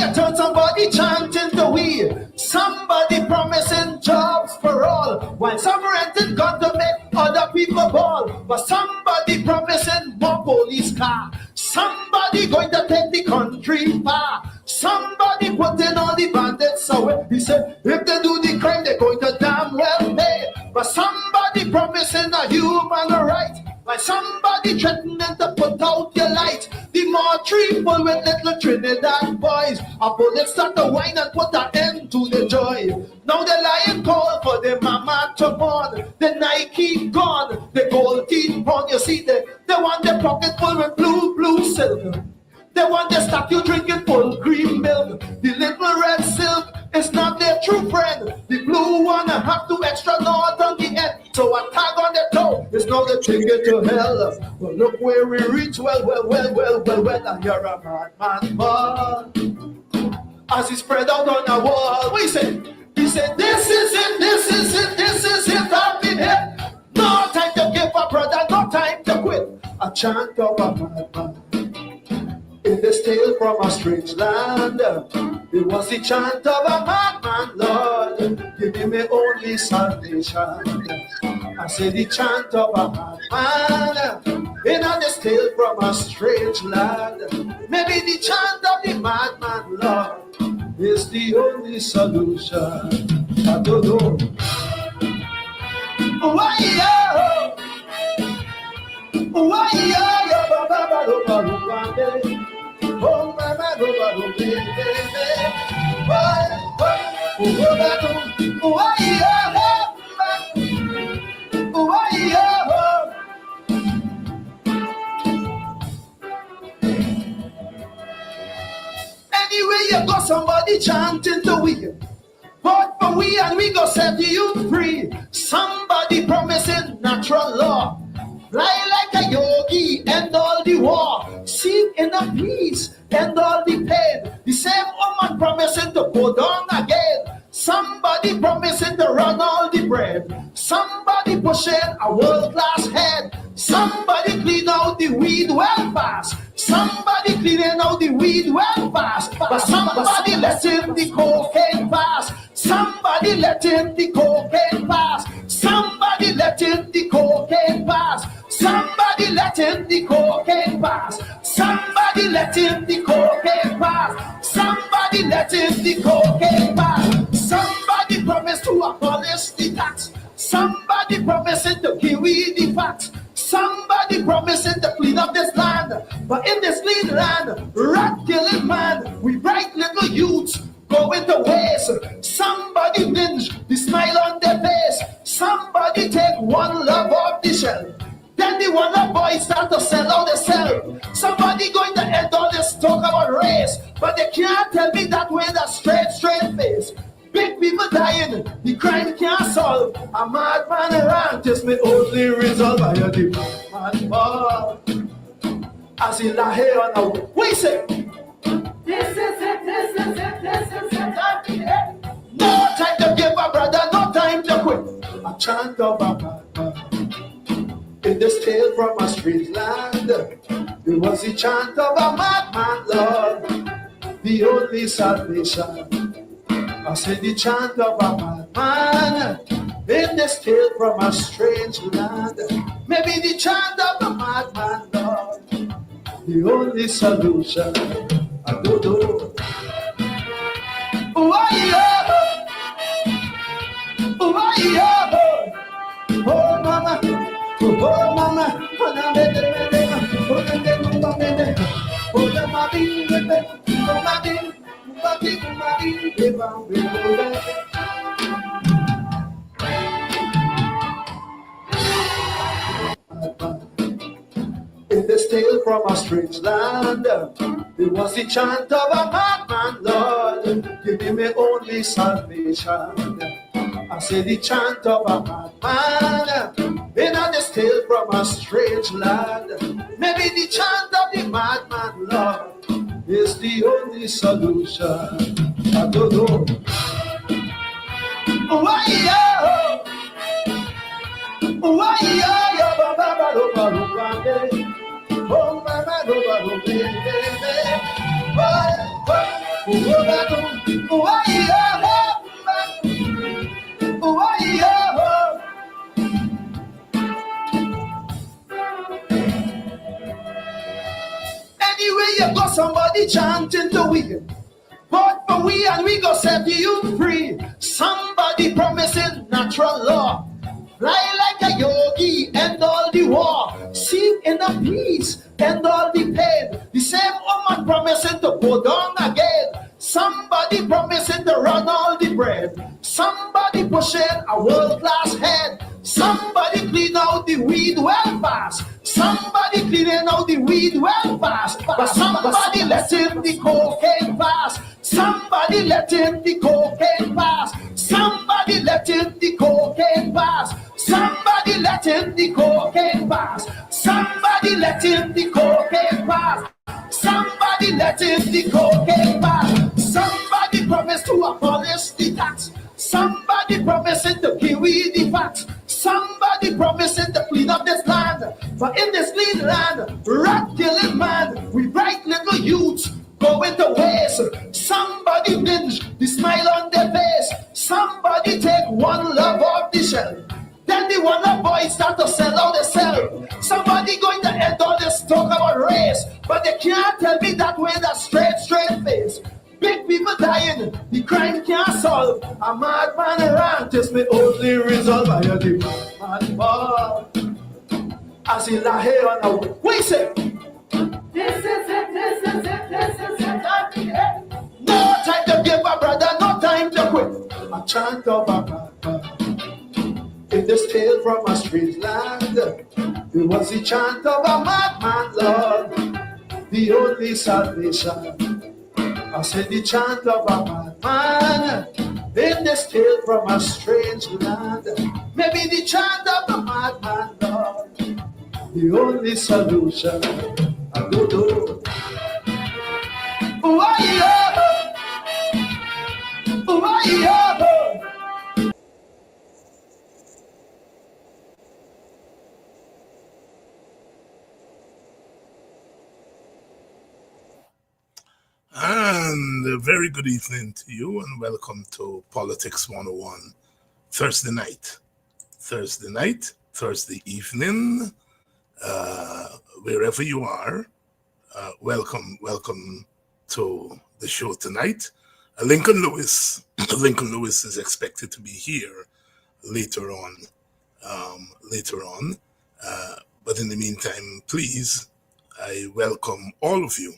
you turn somebody chanting the we, somebody promising jobs for all, while some renting gun to make other people ball, but somebody promising more police car, somebody going to take the country far, somebody putting all the bandits away. He said if they do the crime they're going to damn well pay, but somebody promising a human right, like somebody threatening to put out your light. The more triple with little Trinidad boys, a bullet start to whine and put an end to the joy. Now the lion call for the mama to born, the Nike gone, the gold teeth pawn. You see they want their pocket full with blue silk. They want the statue drinking full cream milk. The little red silk is not their true friend. The blue one have two extra knots on the end, so a tag on the toe is now the ticket to hell. But look where we reach, well, and you're a madman born. As he spread out on the wall, he said, this is it, I've been hit. No time to give up, brother, no time to quit. A chant of a madman. In this tale from a strange land, it was the chant of a madman, Lord, give me my only salvation. I say the chant of a madman, in this tale from a strange land. Maybe the chant of the madman, Lord, is the only solution. I don't know. Why, oh, mama, oh, baby, anyway, you got somebody chanting the we, but for we and we go set you free. Somebody promising natural law, fly like a yogi, end all the war, seek inner peace, end all the pain. The same woman promising to go down again. Somebody promising to run all the bread. Somebody pushing a world-class head. Somebody clean out the weed well fast. Somebody cleaning out the weed well fast. But somebody letting the cocaine pass. Somebody letting the cocaine pass. Somebody letting the cocaine pass. Somebody letting the cocaine pass. Somebody letting the cocaine pass. Somebody letting the cocaine pass. Somebody promised to abolish the tax. Somebody promising to kiwi the facts. Somebody promising to clean up this land. But in this clean land, rat killing man, we bright little youths going to waste. Somebody binge the smile on their face. Somebody take one love off the shelf. Then the one boys start to sell out themselves. Somebody going to end all this talk about race, but they can't tell me that with a straight face. Big people dying, the crime can't solve. A madman rant is my only resolve. I hear the madman ball as he lie here on the we say, this is it. No time to give up, brother, no time to quit. A chant of a madman. In this tale from a strange land, it was the chant of a madman, Lord, the only salvation. I said the chant of a madman. In this tale from a strange land, maybe the chant of a madman, Lord, the only solution. I don't know. Oh, mama. Oh mama, oh na me de me de, oh na me de me de, oh na ma bi me de, oh ma bi de ba we go. In this tale from a strange land, it was the chant of a madman, Lord, give me my only salvation. I say the chant of a madman. In this tale from a strange land, maybe the chant of the madman, Lord, is the only solution. I don't know. Why, oh, mama, Oh, yeah. Oh, yeah. Anyway, you got somebody chanting to we. But for we and we go set you free. Somebody promising natural law. Fly like a yogi, end all the war. See in the peace, end all the pain. The same woman promising to go down again. Somebody promising to run all the bread. Somebody pushing a world-class head. Somebody clean out the weed well fast. Somebody cleaning out the weed well fast. But somebody letting the cocaine pass. Somebody letting the cocaine pass. Somebody letting the cocaine pass. Somebody letting the cocaine pass. Somebody letting the cocaine pass. Somebody letting the cocaine pass. Somebody promised to abolish the tax. Somebody promising to give we the facts. Somebody promising to clean up this land. But in this clean land, rat killing man, we bright little youths going to waste. Somebody binge the smile on their face. Somebody take one love off the shelf. Then the one boys start to sell out themselves. Somebody going to end all this talk about race. But they can't tell me that with a straight face. Big people dying, the crime can't solve. A madman rant is my only resolve. I hear the madman ball as he lie here on the we say, this is it, this is it, this is it. No time to give a brother, no time to quit. A chant of a madman in this tale from a strange land. It was the chant of a madman, Lord, the only salvation. I said the chant of a madman in this tale from a strange land. Maybe the chant of a madman, Lord, the only solution. I don't know. Oh, yeah. Oh, yeah. And a very good evening to you, and welcome to Politics 101 Thursday night. Thursday evening, wherever you are, welcome to the show tonight. Lincoln Lewis is expected to be here later on. But in the meantime, please, I welcome all of you.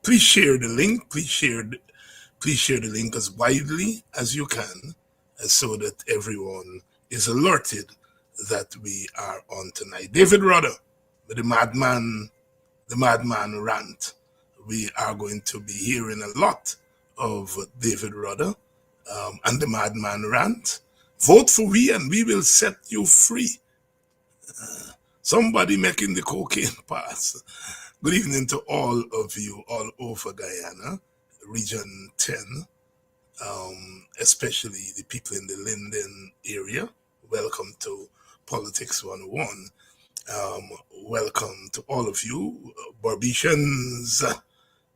Please share the link. Please share the link as widely as you can, so that everyone is alerted that we are on tonight. David Rudder with the Madman Rant. We are going to be hearing a lot of David Rudder and the Madman Rant. Vote for we and we will set you free. Somebody making the cocaine pass. Good evening to all of you all over Guyana, Region 10, especially the people in the Linden area. Welcome to Politics 101. Welcome to all of you, Barbicians,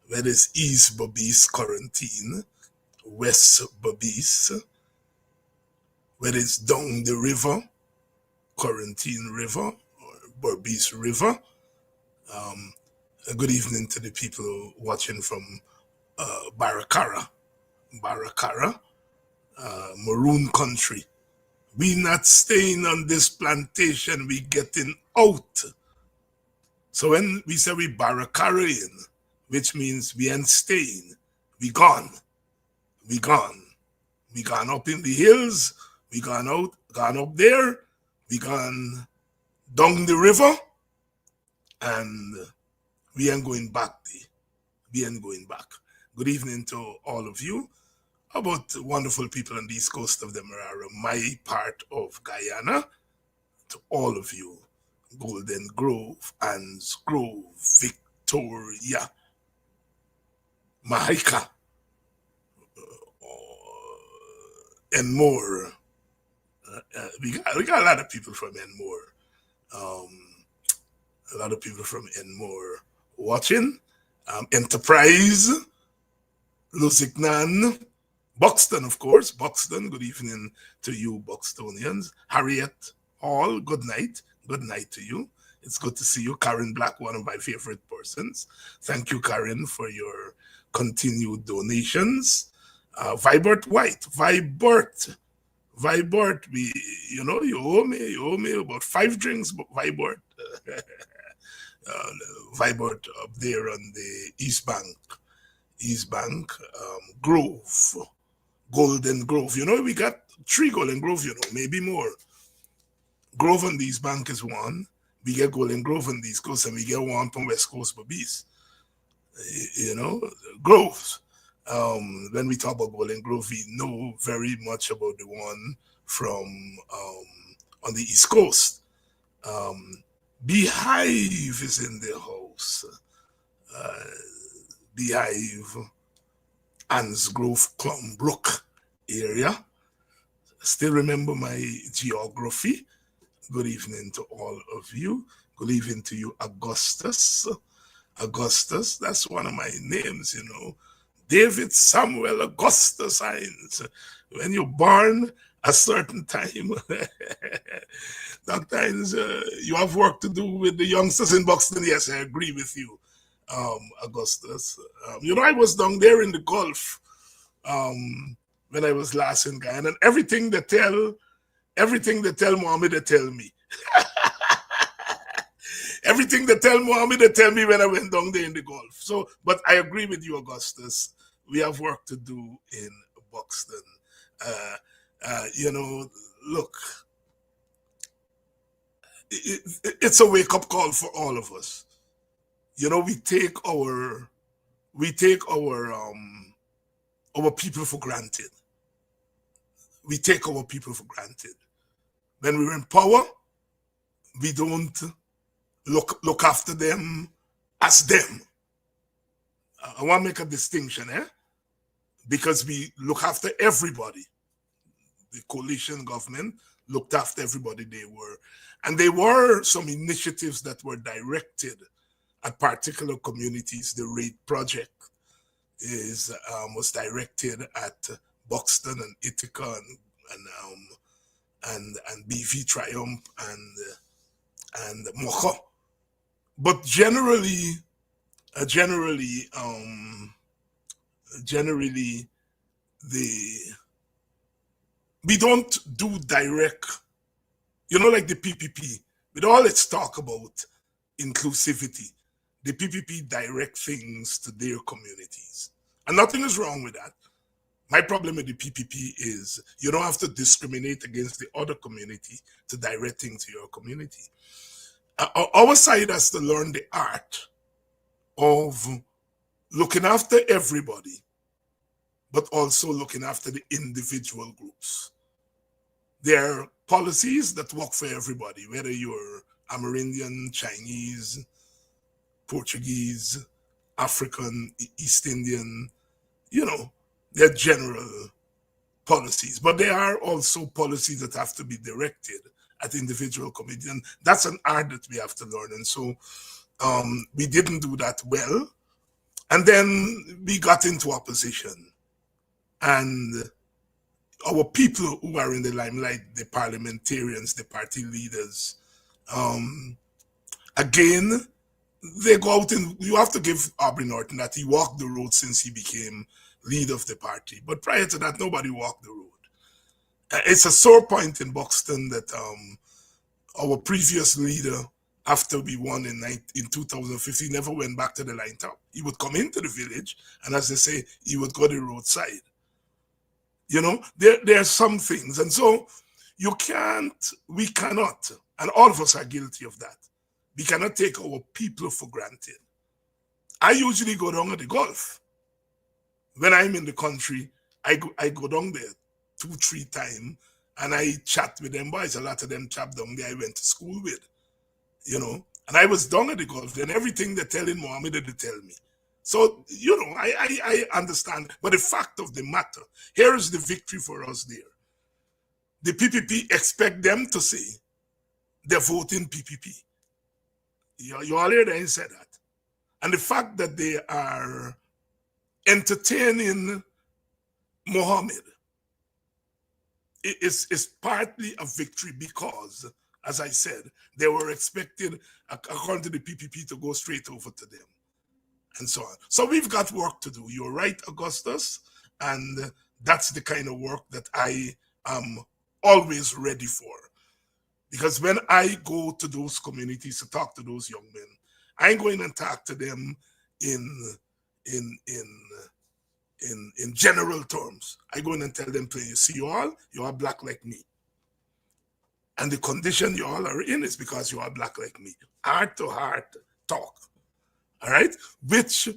where is East Berbice quarantine, West Berbice, where is down the river, Quarantine River, or Berbice River. A good evening to the people watching from Baracara, Maroon Country. We not staying on this plantation, we getting out. So when we say we Baracara in, which means we ain't staying, we gone. We gone up in the hills, we gone up there, we gone down the river, and we ain't going back there. Good evening to all of you. How about wonderful people on the east coast of Demerara, my part of Guyana? To all of you, Golden Grove, Anns Grove, Victoria, Mahika, and more. We got a lot of people from Enmore. A lot of people from Enmore watching. Enterprise, Lusignan, Buxton, of course. Buxton, good evening to you, Buxtonians. Harriet Hall, good night. Good night to you. It's good to see you. Karen Black, one of my favorite persons. Thank you, Karen, for your continued donations. Vibert White, Vibert, you owe me about 5 drinks, but Vibert. Vibert up there on the East Bank, Grove, Golden Grove. We got 3 Golden Grove, maybe more. Grove on the East Bank is one. We get Golden Grove on the East Coast, and we get one from West Coast Babies. Groves. When we talk about Golden Grove, we know very much about the one from on the East Coast. Beehive is in the house. Beehive, Ansgrove, Clombrook area. Still remember my geography. Good evening to all of you. Good evening to you, Augustus. Augustus, that's one of my names, David Samuel Augustus Hines. When you're born a certain time, Dr. Hines, you have work to do with the youngsters in Buxton. Yes, I agree with you, Augustus. I was down there in the Gulf when I was last in Guyana, and everything they tell Mohammed, they tell me. Everything they tell Mohammed, they tell me when I went down there in the Gulf. So, but I agree with you, Augustus. We have work to do in Buxton. Look, it's a wake-up call for all of us. We take our people for granted. We take our people for granted. When we're in power, we don't look after them as them. I want to make a distinction, because we look after everybody. The coalition government looked after everybody and there were some initiatives that were directed at particular communities. The RAID project was directed at Buxton and Ithaca and BV Triumph and Mocha. But generally, we don't do direct, like the PPP, with all its talk about inclusivity, the PPP direct things to their communities. And nothing is wrong with that. My problem with the PPP is you don't have to discriminate against the other community to direct things to your community. Our side has to learn the art of looking after everybody, but also looking after the individual groups. There are policies that work for everybody, whether you're Amerindian, Chinese, Portuguese, African, East Indian, they're general policies. But there are also policies that have to be directed at individual communities. And that's an art that we have to learn. And so we didn't do that well. And then we got into opposition. And our people who are in the limelight, the parliamentarians, the party leaders, again, they go out and you have to give Aubrey Norton that he walked the road since he became leader of the party. But prior to that, nobody walked the road. It's a sore point in Buxton that our previous leader, after we won in 2015, never went back to the line top. He would come into the village, and as they say, he would go to the roadside. There are some things. And so we cannot, and all of us are guilty of that. We cannot take our people for granted. I usually go down at the Gulf. When I'm in the country, I go down there 2-3 times and I chat with them boys. A lot of them chap down there I went to school with, and I was down at the Gulf. Then everything they're telling Mohammed, they tell me. So, I understand. But the fact of the matter, here is the victory for us there. The PPP expect them to say they're voting PPP. You all heard them say that. And the fact that they are entertaining Mohammed, is partly a victory because, as I said, they were expected, according to the PPP, to go straight over to them and so on. So we've got work to do. You're right, Augustus, and that's the kind of work that I am always ready for. Because when I go to those communities to talk to those young men, I ain't going and talk to them in in in in general terms. I go in and tell them, you see, you are black like me. And the condition you all are in is because you are black like me. Heart to heart talk. All right? Which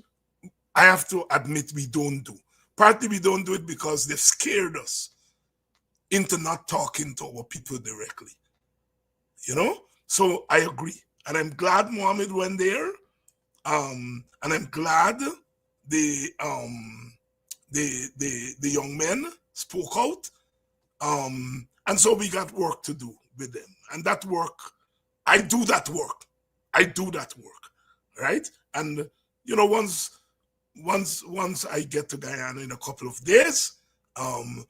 I have to admit we don't do. Partly we don't do it because they've scared us into not talking to our people directly. You know? So I agree. And I'm glad Mohammed went there. And I'm glad the young men spoke out. And so we got work to do with them. And that work, I do that work. Right? And you know, once I get to Guyana in a couple of days, I'm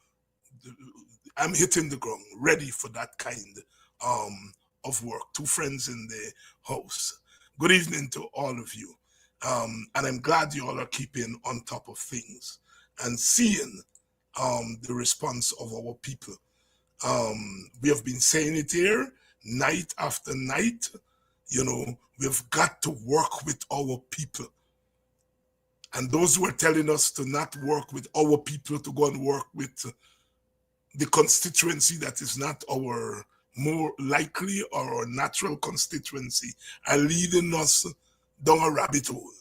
hitting the ground, ready for that kind of work. Two friends in the house. Good evening to all of you. And I'm glad you all are keeping on top of things and seeing the response of our people. We have been saying it here night after night. You know, we've got to work with our people. And those who are telling us to not work with our people, to go and work with the constituency that is not our more likely or our natural constituency, are leading us down a rabbit hole.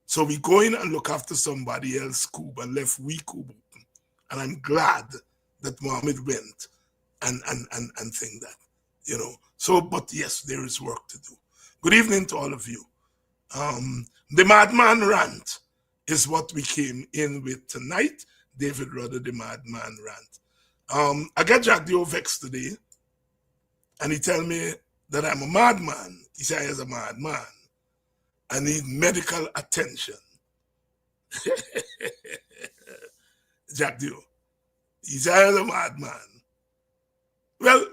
So we go in and look after somebody else cube and left we cube open. And I'm glad that Mohammed went and think that, you know. So, but yes, there is work to do. Good evening to all of you. The Madman Rant is what we came in with tonight. David Rudder, the Madman Rant. I got Jack the Vex today, and he tell me that I'm a madman. He said I is a madman. I need medical attention. Jack Dio. He said I is a madman. Well,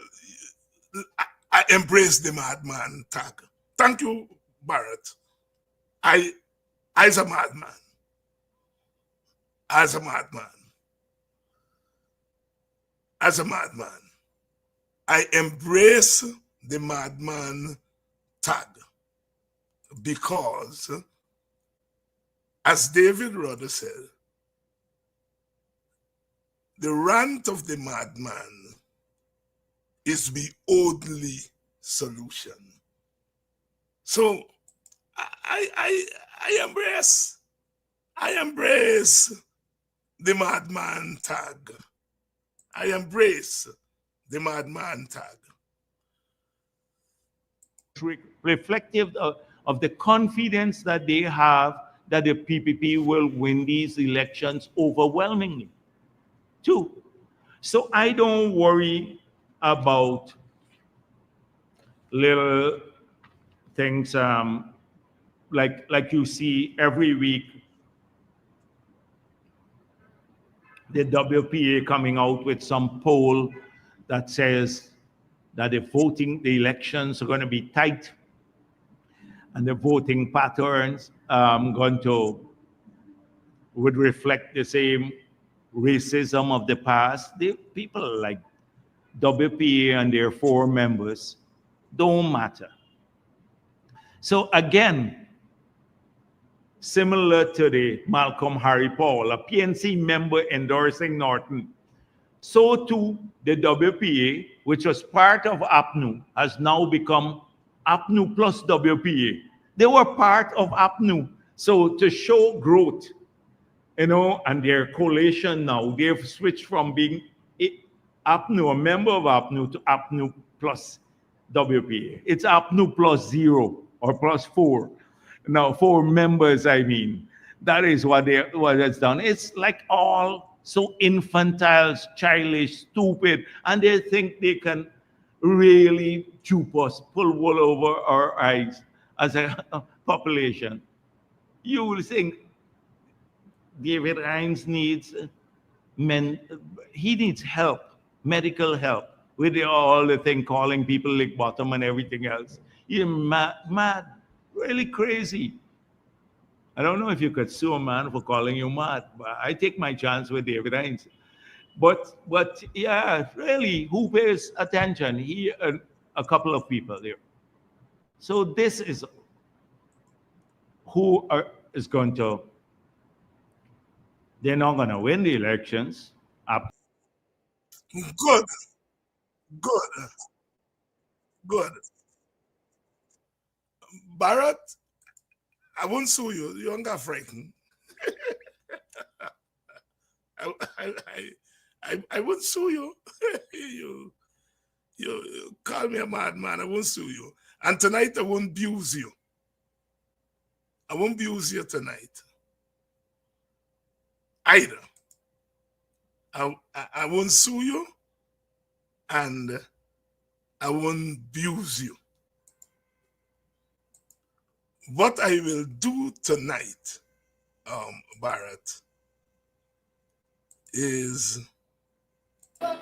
I embrace the madman tag. Thank you, Barrett. I as a madman. As a madman. As a madman. I embrace the madman tag because, as David Rudder said, the rant of the madman is the only solution. So I embrace the madman tag. I embrace the madman tag. Reflective of the confidence that they have that the PPP will win these elections overwhelmingly. Two. So I don't worry about little things like you see every week the WPA coming out with some poll that says that the elections are going to be tight and the voting patterns would reflect the same racism of the past. The people like WPA and their 4 members don't matter. So again, similar to the Malcolm Harry Powell, a PNC member endorsing Norton, so too the WPA, which was part of APNU, has now become APNU plus WPA. They were part of APNU. So to show growth, you know, and their coalition now, they've switched from being APNU, a member of APNU, to APNU plus WPA. It's APNU plus 0 or plus 4. Now, 4 members, I mean. That is what it's done. It's like all so infantile, childish, stupid, and they think they can really dupe us, pull wool over our eyes as a population. You will think David Hines needs he needs help, medical help, with all the thing calling people lick bottom and everything else. He's mad, really crazy. I don't know if you could sue a man for calling you mad, but I take my chance with David Hines. But yeah, really, who pays attention? He and a couple of people there. So this is who is going to. They're not going to win the elections. Good, good, good. Barrett, I won't sue you. You don't get frightened. I won't sue you. you call me a madman. I won't sue you. And tonight I won't abuse you. I won't abuse you tonight. Either. I won't sue you, and I won't abuse you. What I will do tonight, Barrett, is vote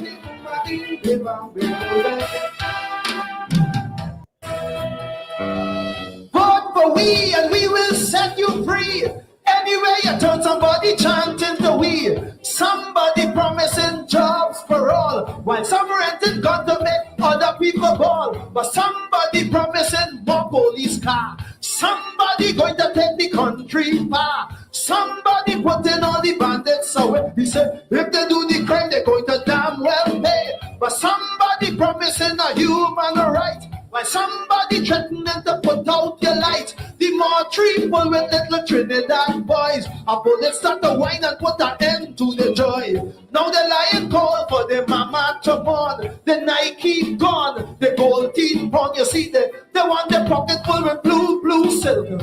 for we and we will set you free. Anywhere you turn, somebody chanting the we. Somebody promising jobs for all, while some renting gun to make other people ball. But somebody promising more police car. Somebody going to take the country far. Somebody putting all the bandits away. He said, if they do the crime, they're going to damn well pay. But somebody promising a human right, while somebody threatening to put out your light. The more triple with little Trinidad boys, a bullet start to whine and put an end to the joy. Now the lion call for the mama to born, the Nike gone, the gold teeth pawn. You see, they want the pocket full with blue silk.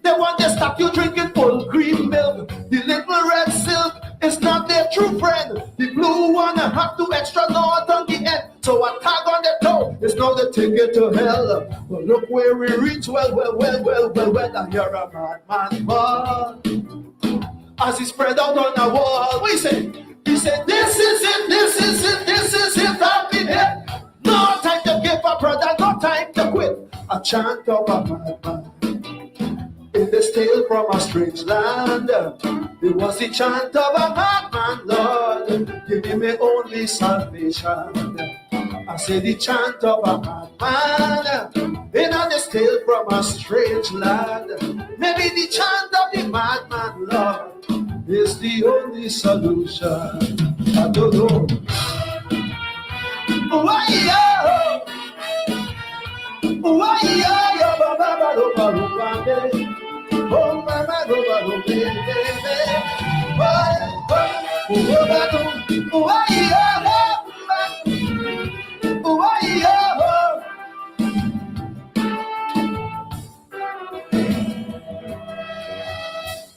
They want the statue drinking full green milk. The little red silk is not their true friend. The blue one have two extra knots on the end. So a tag on the toe is now the ticket to hell. But look where we reach, well, now you're a madman ball. As he spread out on the wall, he said, this is it, I've been hit. No time to give up, brother, no time to quit. A chant of a madman. In this tale from a strange land, it was the chant of a madman, Lord, give me my only salvation. I say the chant of a madman, in this tale from a strange land. Maybe the chant of the madman, Lord, is the only solution. I don't know. Why, oh, mama, go, baby.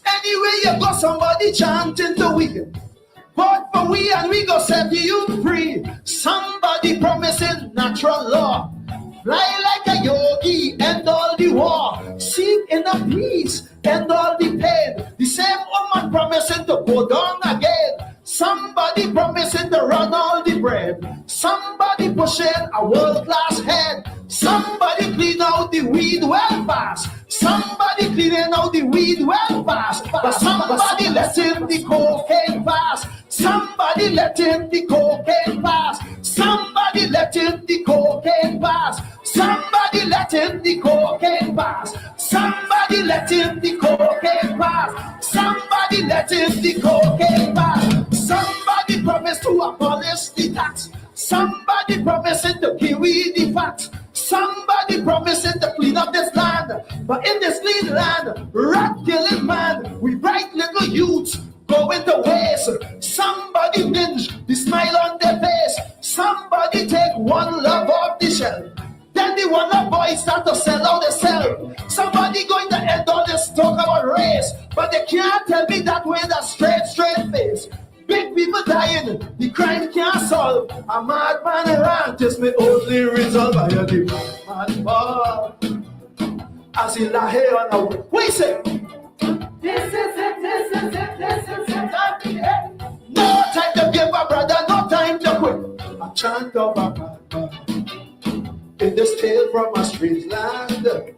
Anyway, you got somebody chanting to we. Vote for we and we go set you free. Somebody promising natural law. Fly like a yogi, end all the war. Seek inner peace, end all the pain. The same woman promising to go down again. Somebody promising to run all the bread. Somebody pushing a world-class head. Somebody clean out the weed well fast. Somebody cleaning out the weed well fast. But somebody letting the cocaine pass. Somebody letting the cocaine pass. Somebody letting the cocaine pass. Somebody letting the cocaine pass. Somebody letting the cocaine pass. Somebody letting the cocaine pass. Somebody promised to abolish the tax. Somebody promising to kiwi the fat. Somebody promising to clean up this land. But in this clean land, rat killing man, we bright little youths going to waste. Somebody binge the smile on their face. Somebody take one love off the shelf. Then the one of boys start to sell out themselves. Somebody going to end all this talk about race. But they can't tell me that with a straight face. Big people dying, the crime can't solve. A madman rant is my only resolve. I hear the madman ball as he lie here on the way. What you say? This is it, this is it, this is it. No time to give a brother, no time to quit. A chant of a madman in this tale from a strange land.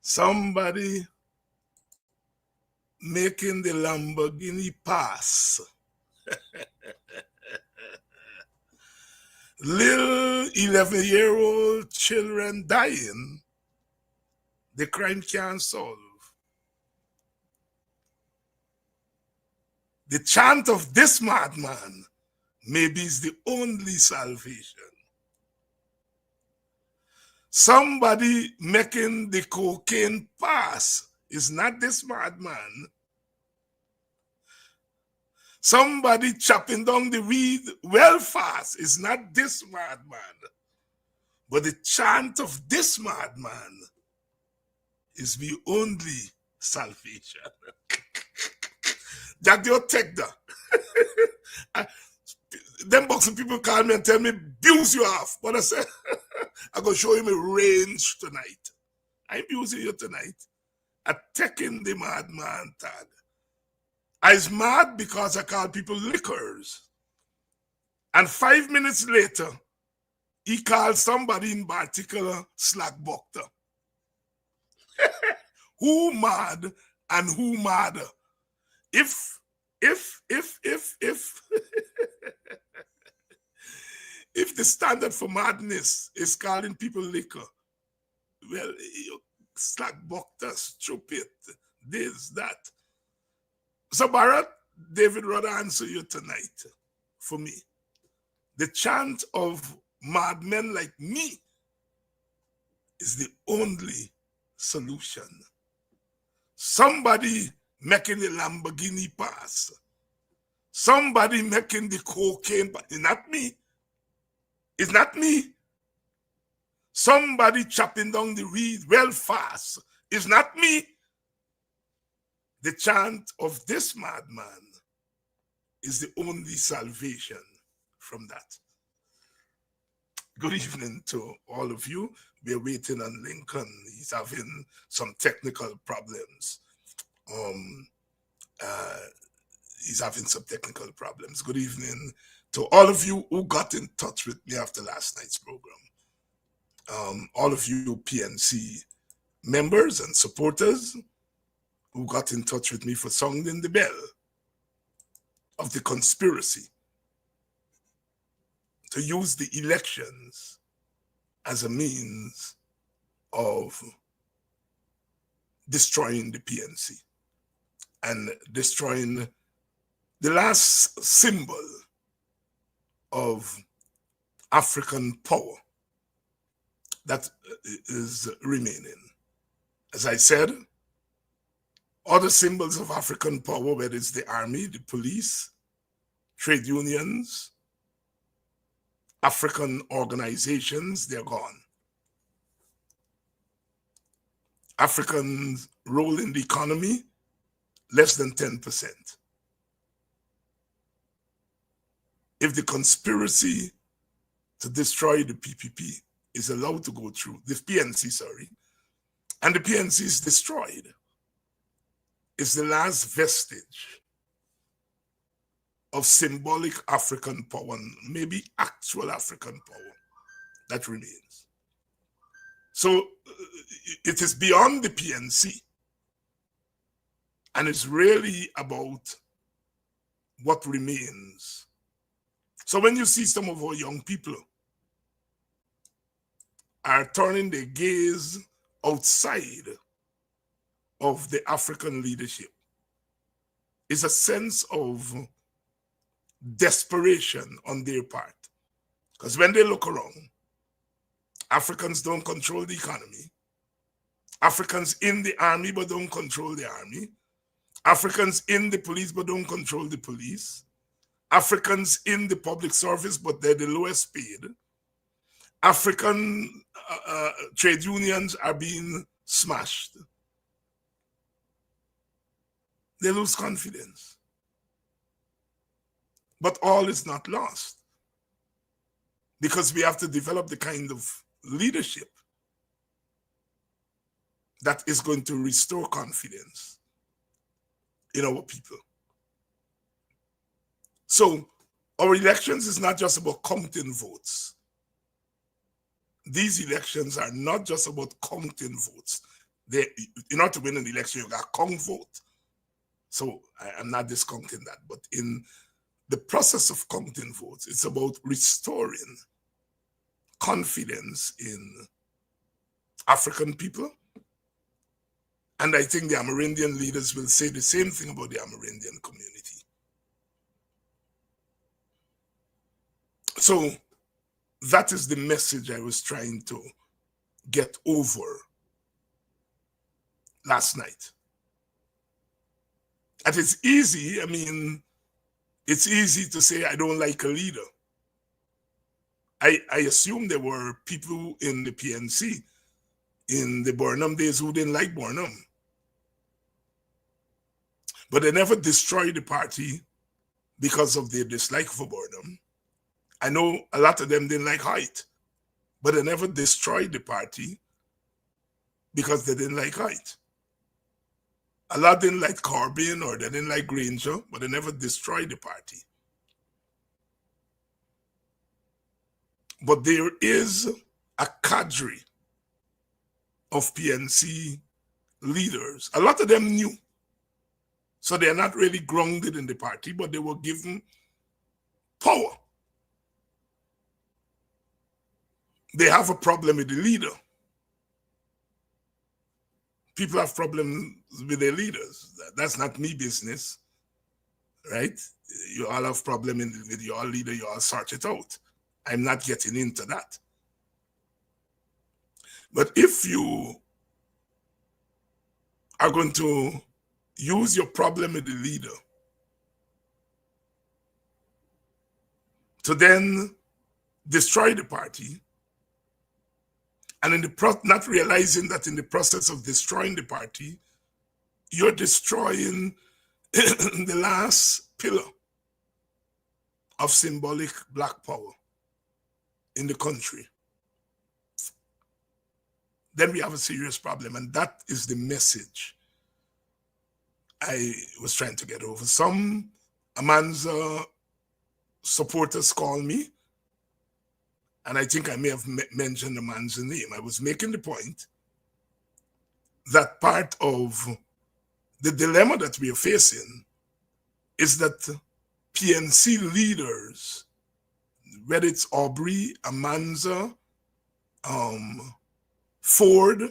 Somebody making the Lamborghini pass. Little 11-year-old children dying, the crime can't solve. The chant of this madman maybe is the only salvation. Somebody making the cocaine pass is not this madman. Somebody chopping down the weed well fast is not this madman. But the chant of this madman is the only salvation. Jack, you take that. Them boxing people call me and tell me, abuse you off. But I said, I'm going to show you a range tonight. I'm abusing you tonight. I'm taking the madman tag. I was mad because I called people liquors. And 5 minutes later, he called somebody in particular slack buckter. Who mad and who madder? If if the standard for madness is calling people liquor, well, you slack buckter, stupid, this, that. So Barrett, David rather answer you tonight for me. The chant of madmen like me is the only solution. Somebody making the Lamborghini pass. Somebody making the cocaine pass. It's not me. It's not me. Somebody chopping down the weed well fast. It's not me. The chant of this madman is the only salvation from that. Good evening to all of you. We're waiting on Lincoln. He's having some technical problems. He's having some technical problems. Good evening to all of you who got in touch with me after last night's program. All of you PNC members and supporters who got in touch with me for sounding the bell of the conspiracy to use the elections as a means of destroying the PNC and destroying the last symbol of African power that is remaining. As I said, other symbols of African power, whether it's the army, the police, trade unions, African organizations, they're gone. Africans' role in the economy, less than 10%. If the conspiracy to destroy the PPP is allowed to go through, the PNC, sorry, and the PNC is destroyed, it's the last vestige of symbolic African power, maybe actual African power that remains. So it is beyond the PNC, and it's really about what remains. So when you see some of our young people are turning their gaze outside of the African leadership, it's a sense of desperation on their part. Because when they look around, Africans don't control the economy. Africans in the army but don't control the army. Africans in the police but don't control the police. Africans in the public service but they're the lowest paid. African trade unions are being smashed. they lose confidence. But all is not lost, because we have to develop the kind of leadership that is going to restore confidence in our people. So our elections is not just about counting votes. These elections are not just about counting votes. In order to win an election, you got to count vote. So I'm not discounting that. But in the process of counting votes, it's about restoring confidence in African people. And I think the Amerindian leaders will say the same thing about the Amerindian community. So that is the message I was trying to get over last night. And it's easy, it's easy to say I don't like a leader. I assume there were people in the PNC in the Burnham days who didn't like Burnham. But they never destroyed the party because of their dislike for Burnham. I know a lot of them didn't like Height, but they never destroyed the party because they didn't like Height. A lot didn't like Corbyn or they didn't like Granger, but they never destroyed the party. But there is a cadre of PNC leaders. A lot of them knew. So they're not really grounded in the party, but they were given power. They have a problem with the leader. People have problems with their leaders. That's not me business, right? You all have problems with your leader, you all sort it out. I'm not getting into that. But if you are going to use your problem with the leader to then destroy the party, and in the not realizing that in the process of destroying the party, you're destroying the last pillar of symbolic black power in the country, then we have a serious problem. And that is the message I was trying to get over. Some Amanza supporters call me, and I think I may have mentioned the man's name. I was making the point that part of the dilemma that we are facing is that PNC leaders, whether it's Aubrey, Amanza, Ford,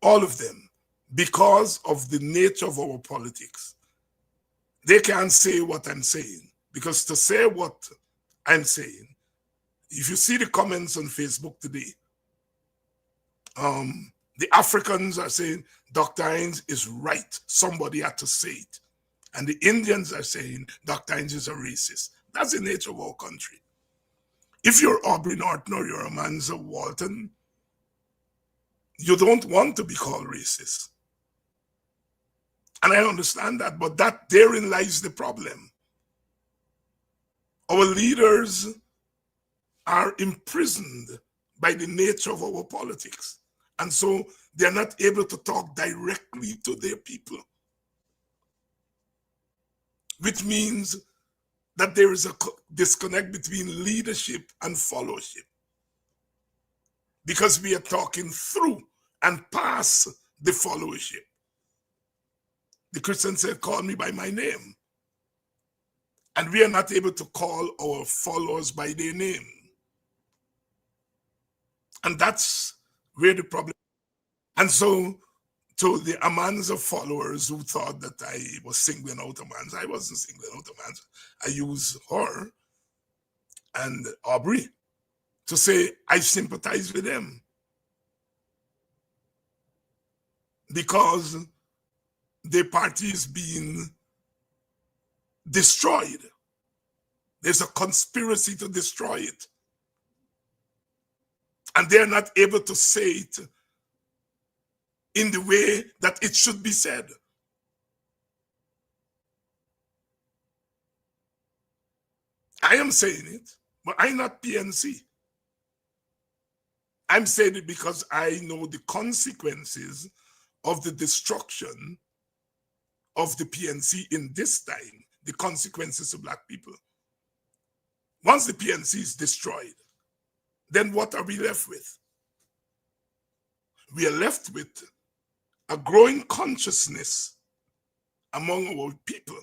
all of them, because of the nature of our politics, they can't say what I'm saying. Because to say what I'm saying, if you see the comments on Facebook today, the Africans are saying Dr. Hines is right. Somebody had to say it. And the Indians are saying Dr. Hines is a racist. That's the nature of our country. If you're Aubrey Norton or you're Amanza Walton, you don't want to be called racist. And I understand that, but therein lies the problem. Our leaders are imprisoned by the nature of our politics. And so they're not able to talk directly to their people. Which means that there is a disconnect between leadership and followership. Because we are talking through and past the followership. The Christian said, call me by my name. And we are not able to call our followers by their name. And that's where the problem is. And so, to the Amanza followers who thought that I was singling out Amanza, I wasn't singling out Amanza. I used her and Aubrey to say I sympathize with them. Because their party is being destroyed. There's a conspiracy to destroy it. And they're not able to say it in the way that it should be said. I am saying it, but I'm not PNC. I'm saying it because I know the consequences of the destruction of the PNC in this time, the consequences to Black people. Once the PNC is destroyed, then what are we left with? We are left with a growing consciousness among our people,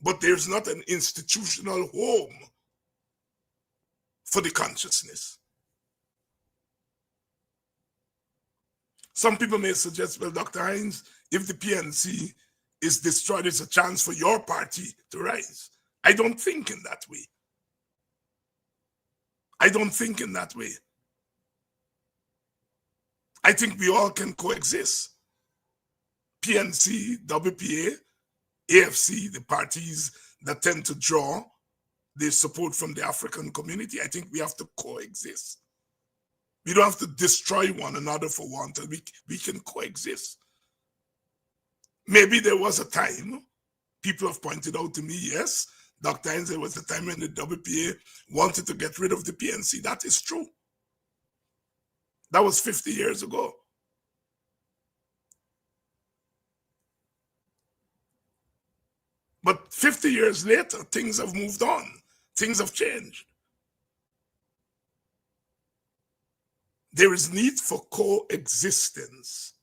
but there's not an institutional home for the consciousness. Some people may suggest, well, Dr. Hines, if the PNC is destroyed, it's a chance for your party to rise. I don't think in that way. I don't think in that way. I think we all can coexist. PNC, WPA, AFC, the parties that tend to draw the support from the African community, I think we have to coexist. We don't have to destroy one another for want. We can coexist. Maybe there was a time, people have pointed out to me, yes, Dr. Hines, there was a time when the WPA wanted to get rid of the PNC. That is true. That was 50 years ago. But 50 years later, things have moved on. Things have changed. There is need for coexistence,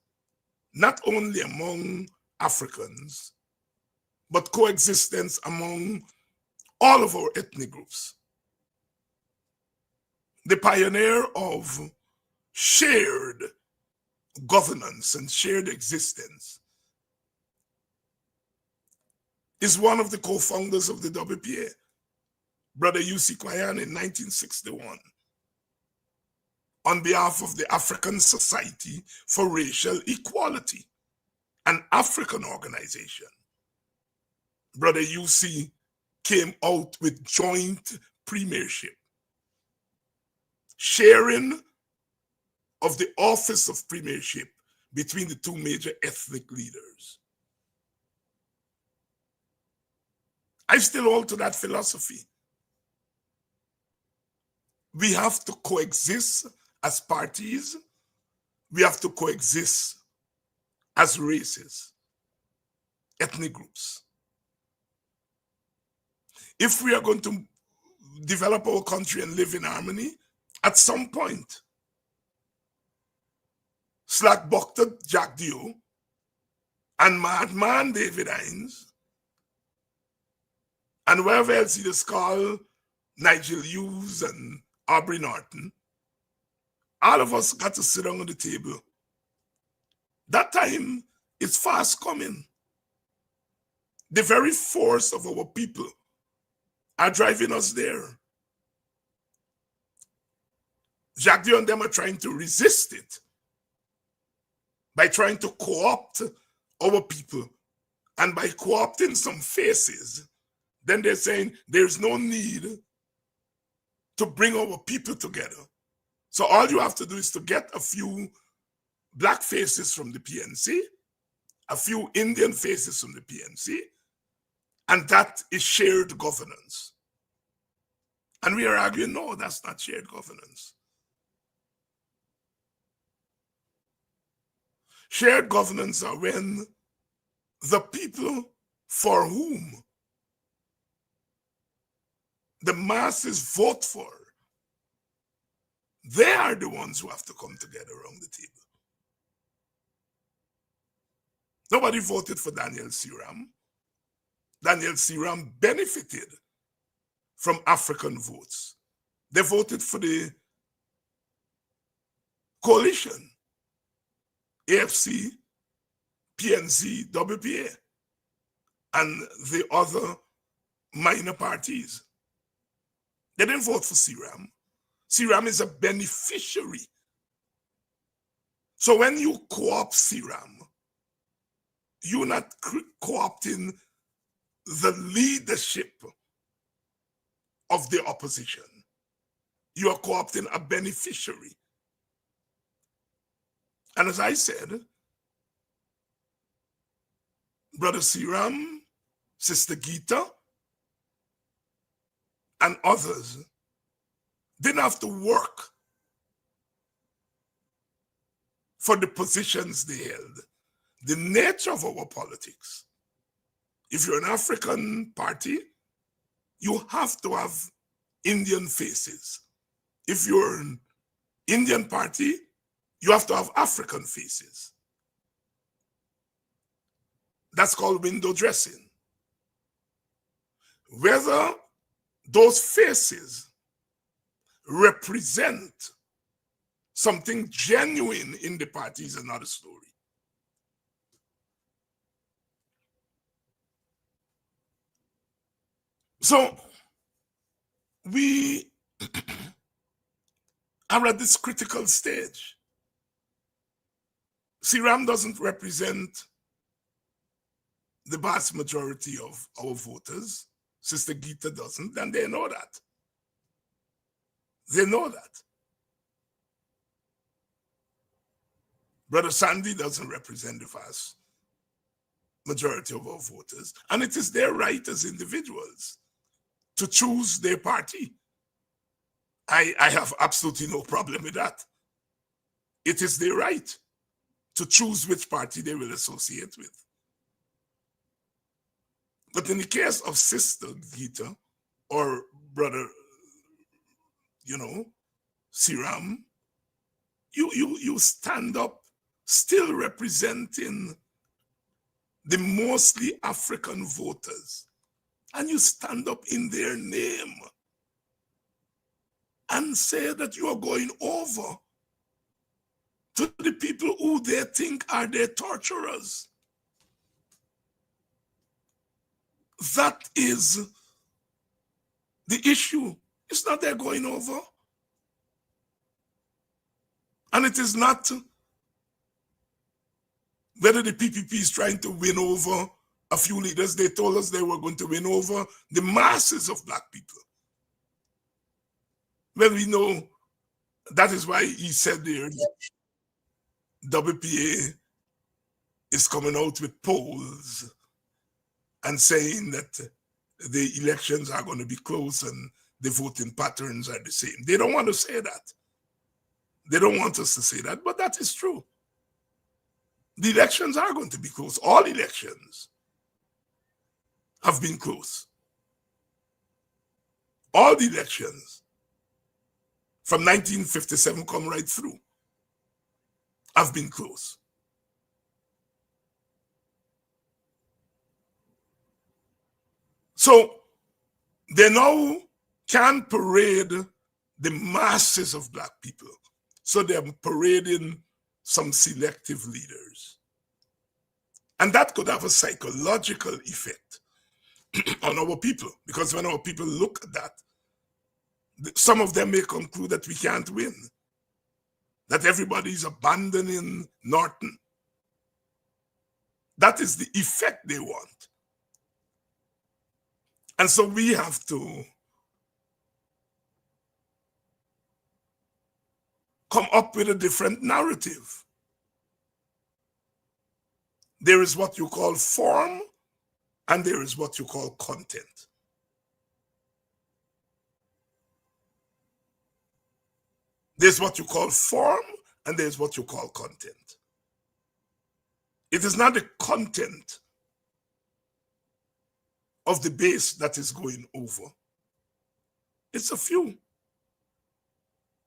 not only among Africans, but coexistence among all of our ethnic groups. The pioneer of shared governance and shared existence is one of the co-founders of the WPA, Brother U.C. Kwayan, in 1961, on behalf of the African Society for Racial Equality, an African organization. Brother U.C. came out with joint premiership, sharing of the office of premiership between the two major ethnic leaders. I still hold to that philosophy. We have to coexist as parties. We have to coexist as races, ethnic groups. If we are going to develop our country and live in harmony, at some point, Slack Bucked Jack Dio and Madman David Hines and wherever else you just call Nigel Hughes and Aubrey Norton, all of us got to sit down on the table. That time is fast coming. The very force of our people are driving us there. Jacques Dio and them are trying to resist it by trying to co-opt our people. And by co-opting some faces, then they're saying there's no need to bring our people together. So all you have to do is to get a few Black faces from the PNC, a few Indian faces from the PNC, and that is shared governance. And we are arguing, no, that's not shared governance. Shared governance are when the people for whom the masses vote for, they are the ones who have to come together around the table. Nobody voted for Daniel Searam. Daniel Searam benefited from African votes. They voted for the coalition, AFC, PNC, WPA, and the other minor parties. They didn't vote for Searam. Searam is a beneficiary. So when you co-opt Searam, you're not co-opting the leadership of the opposition. You are co-opting a beneficiary. And as I said, Brother Searam, Sister Gita, and others didn't have to work for the positions they held. The nature of our politics, if you're an African party, you have to have Indian faces. If you're an Indian party, you have to have African faces. That's called window dressing. Whether those faces represent something genuine in the party is another story. So we are at this critical stage. CRAM doesn't represent the vast majority of our voters. Sister Gita doesn't, and they know that. They know that. Brother Sandy doesn't represent the vast majority of our voters, and it is their right as individuals to choose their party. I have absolutely no problem with that. It is their right to choose which party they will associate with. But in the case of Sister Gita or Brother, Siram, you stand up still representing the mostly African voters, and you stand up in their name and say that you are going over to the people who they think are their torturers. That is the issue. It's not they're going over. And it is not whether the PPP is trying to win over a few leaders. They told us they were going to win over the masses of black people. Well, we know that is why he said there WPA is coming out with polls and saying that the elections are going to be close and the voting patterns are the same. They don't want to say that. They don't want us to say that, but that is true. The elections are going to be close. All elections have been close. All the elections from 1957 come right through have been close. So they now can parade the masses of black people. So they're parading some selective leaders. And that could have a psychological effect on our people, because when our people look at that, some of them may conclude that we can't win, that everybody is abandoning Norton. That is the effect they want. And so we have to come up with a different narrative. There is what you call form, and there is what you call content. There's what you call form, and there's what you call content. It is not the content of the base that is going over. It's a few.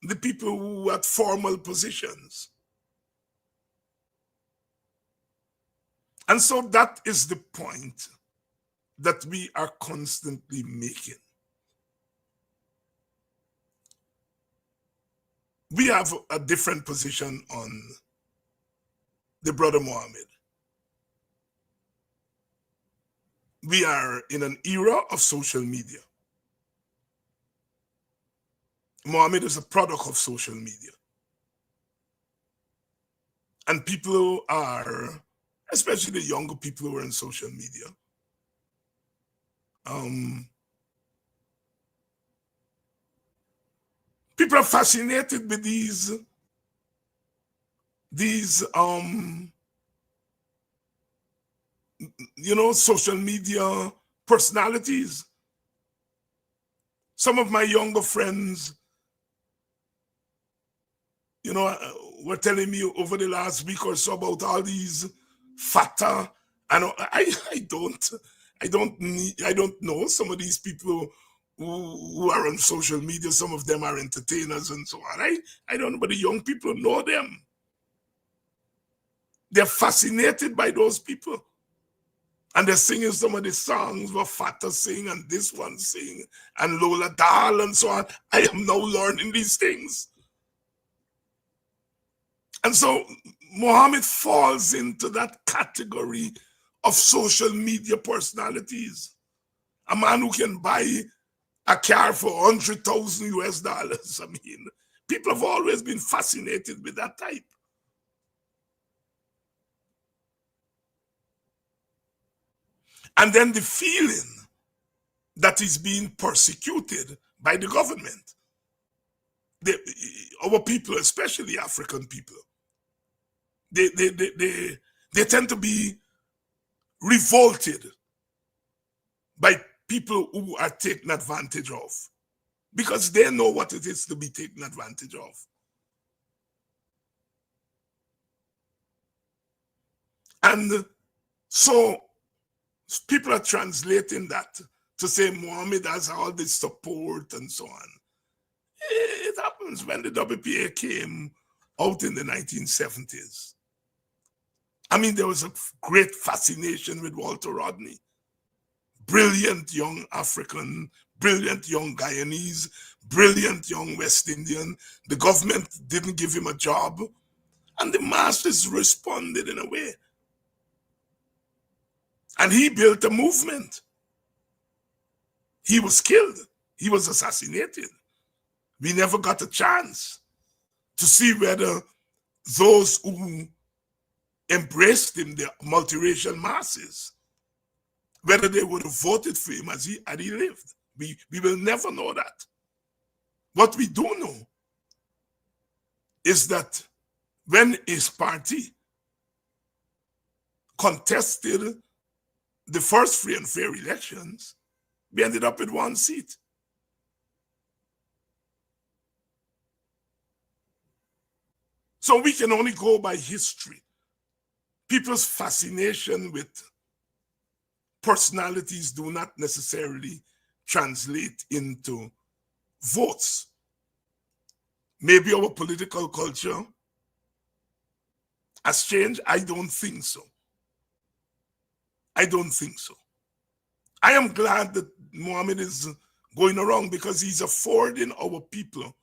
The people who had formal positions. And so that is the point that we are constantly making. We have a different position on the brother Muhammad. We are in an era of social media. Muhammad is a product of social media. And people who are, especially the younger people who are in social media, people are fascinated with these social media personalities. Some of my younger friends, were telling me over the last week or so about all these fata, and I don't know some of these people who are on social media. Some of them are entertainers and so on. I don't know, but the young people know them. They're fascinated by those people. And they're singing some of the songs where Fata sing and this one sing and Lola Dahl and so on. I am now learning these things. And so Muhammad falls into that category of social media personalities. A man who can buy a car for 100,000 US dollars. I mean, people have always been fascinated with that type. And then the feeling that he's being persecuted by the government. Our people, especially African people, they tend to be revolted by people who are taken advantage of, because they know what it is to be taken advantage of. And so people are translating that to say Muhammad has all this support and so on. It happens when the WPA came out in the 1970s. I mean, there was a great fascination with Walter Rodney. Brilliant young African, brilliant young Guyanese, brilliant young West Indian. The government didn't give him a job, and the masses responded in a way. And he built a movement. He was killed. He was assassinated. We never got a chance to see whether those who embraced him, the multiracial masses, whether they would have voted for him had he lived. We will never know that. What we do know is that when his party contested the first free and fair elections, we ended up with 1 seat. So we can only go by history. People's fascination with personalities do not necessarily translate into votes. Maybe our political culture has changed. I don't think so. I don't think so. I am glad that Muhammad is going around, because he's affording our people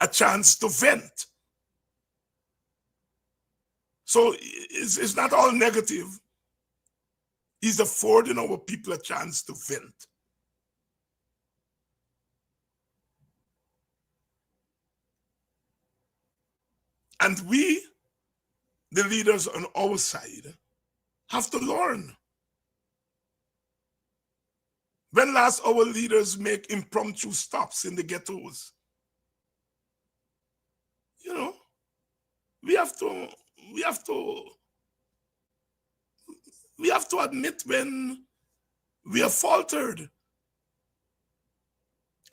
a chance to vent. So it's not all negative. He's affording our people a chance to vent. And we, the leaders on our side, have to learn. When last our leaders make impromptu stops in the ghettos? We have to admit when we have faltered.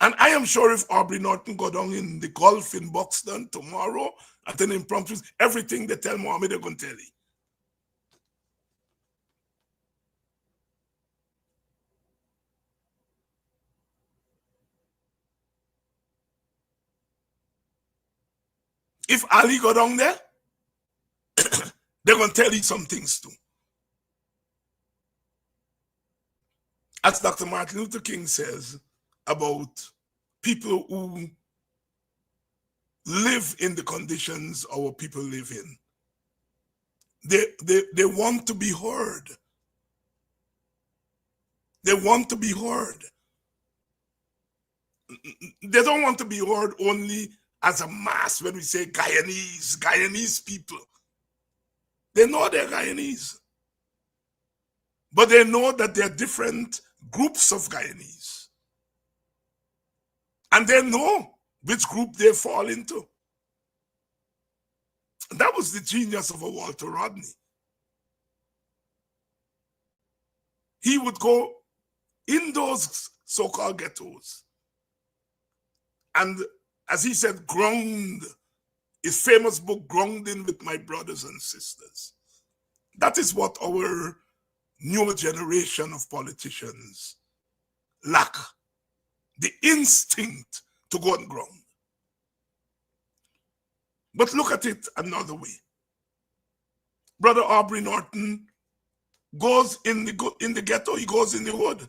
And I am sure if Aubrey Norton go down in the Gulf in Buxton tomorrow at an impromptu, everything they tell Muhammad, they're going to tell you. If Ali go down there, they're going to tell you some things too. As Dr. Martin Luther King says about people who live in the conditions our people live in, they want to be heard. They want to be heard. They don't want to be heard only as a mass when we say Guyanese people. They know they're Guyanese. But they know that there are different groups of Guyanese. And they know which group they fall into. And that was the genius of a Walter Rodney. He would go in those so-called ghettos And as he said, ground, his famous book, Grounding with My Brothers and Sisters. That is what our newer generation of politicians lack. The instinct to go on ground. But look at it another way. Brother Aubrey Norton goes in the ghetto, he goes in the hood.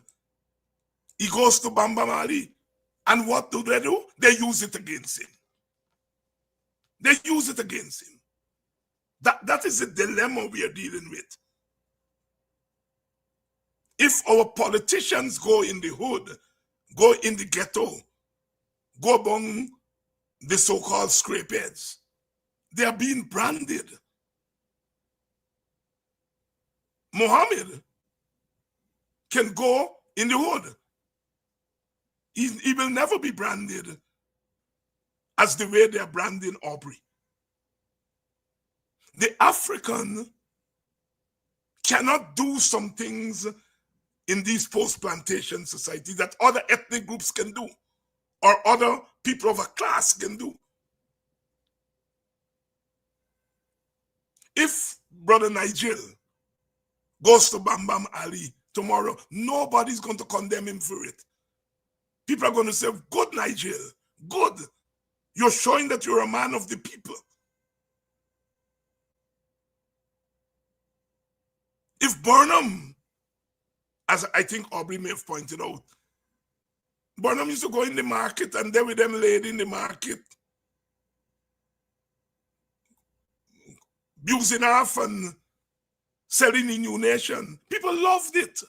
He goes to Bamba Mali. And what do? They use it against him. They use it against him. That is the dilemma we are dealing with. If our politicians go in the hood, go in the ghetto, go among the so-called scrapeheads, they are being branded. Mohammed can go in the hood. He will never be branded as the way they are branding Aubrey. The African cannot do some things in these post-plantation societies that other ethnic groups can do or other people of a class can do. If Brother Nigel goes to Bam Bam Ali tomorrow, nobody's going to condemn him for it. People are going to say, good Nigel, good. You're showing that you're a man of the people. If Burnham, as I think Aubrey may have pointed out, Burnham used to go in the market and there with them lady in the market, abusing off and selling in New Nation. People loved it.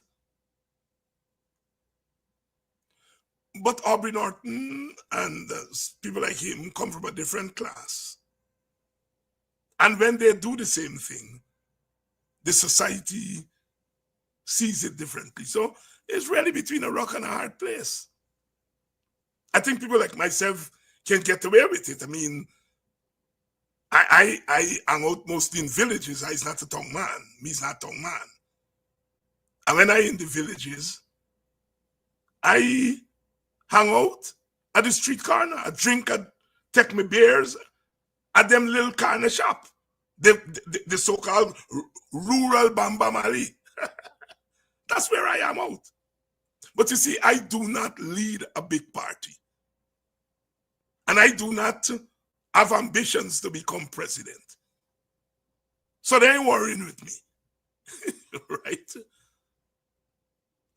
But Aubrey Norton and people like him come from a different class. And when they do the same thing, the society sees it differently. So it's really between a rock and a hard place. I think people like myself can get away with it. I mean, I hang out mostly in villages. I's not a tongue man. Me's not a tongue man. And when I in the villages, I hang out at the street corner. I drink, I take my beers at them little corner shop. The so-called rural Bamba Mali. That's where I am out. But you see, I do not lead a big party. And I do not have ambitions to become president. So they ain't worrying with me. Right?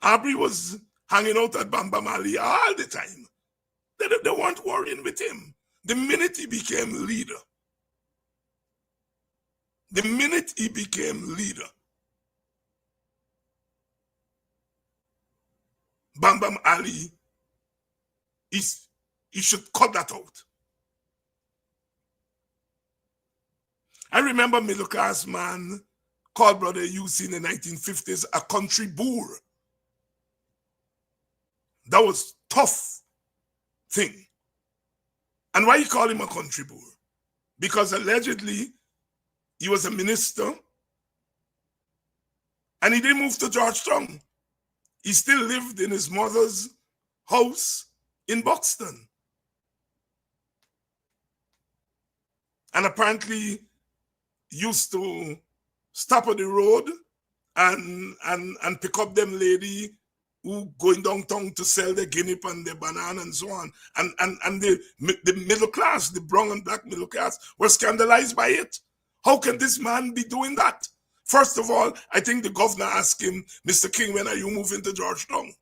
Aubrey was hanging out at Bamba Mali all the time. They weren't worrying with him. The minute he became leader, Bam Bam Ali, he should cut that out. I remember a middle class man called Brother Yussi in the 1950s a country boor. That was tough thing. And why you call him a country boor? Because allegedly he was a minister and he didn't move to Georgetown. He still lived in his mother's house in Buxton. And apparently used to stop at the road and pick up them lady who going downtown to sell the guinea and the banana and so on. And the middle class, the brown and black middle class, were scandalized by it. How can this man be doing that? First of all, I think the governor asked him, Mr. King, when are you moving to Georgetown?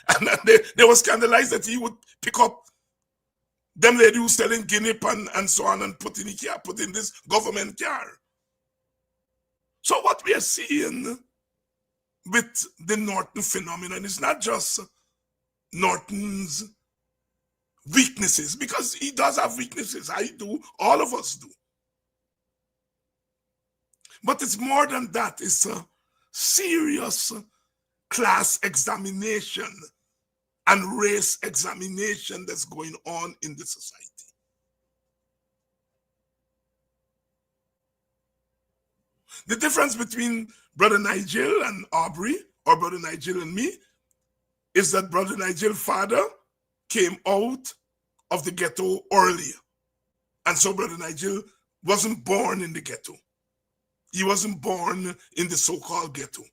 And they were scandalized that he would pick up them lady who selling guinea and so on and put in this government car. So what we are seeing with the Norton phenomenon is not just Norton's weaknesses, because he does have weaknesses. I do, all of us do. But it's more than that. It's a serious class examination and race examination that's going on in the society. The difference between Brother Nigel and Aubrey, or Brother Nigel and me, is that Brother Nigel's father came out of the ghetto earlier. And so Brother Nigel wasn't born in the ghetto. He wasn't born in the so-called ghetto.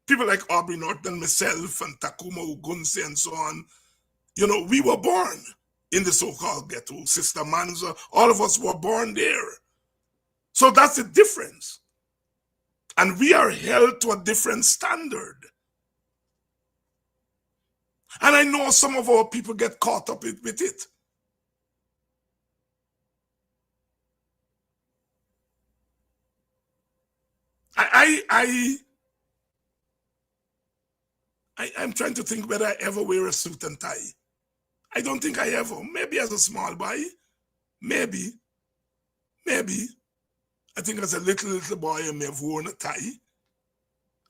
People like Aubrey Norton, myself, and Takuma Ugunse and so on, you know, we were born in the so-called ghetto. Sister Manza, all of us were born there. So that's the difference. And we are held to a different standard. And I know some of our people get caught up with it. I'm trying to think whether I ever wear a suit and tie. I don't think I ever. Maybe as a small boy. Maybe. I think as a little boy I may have worn a tie.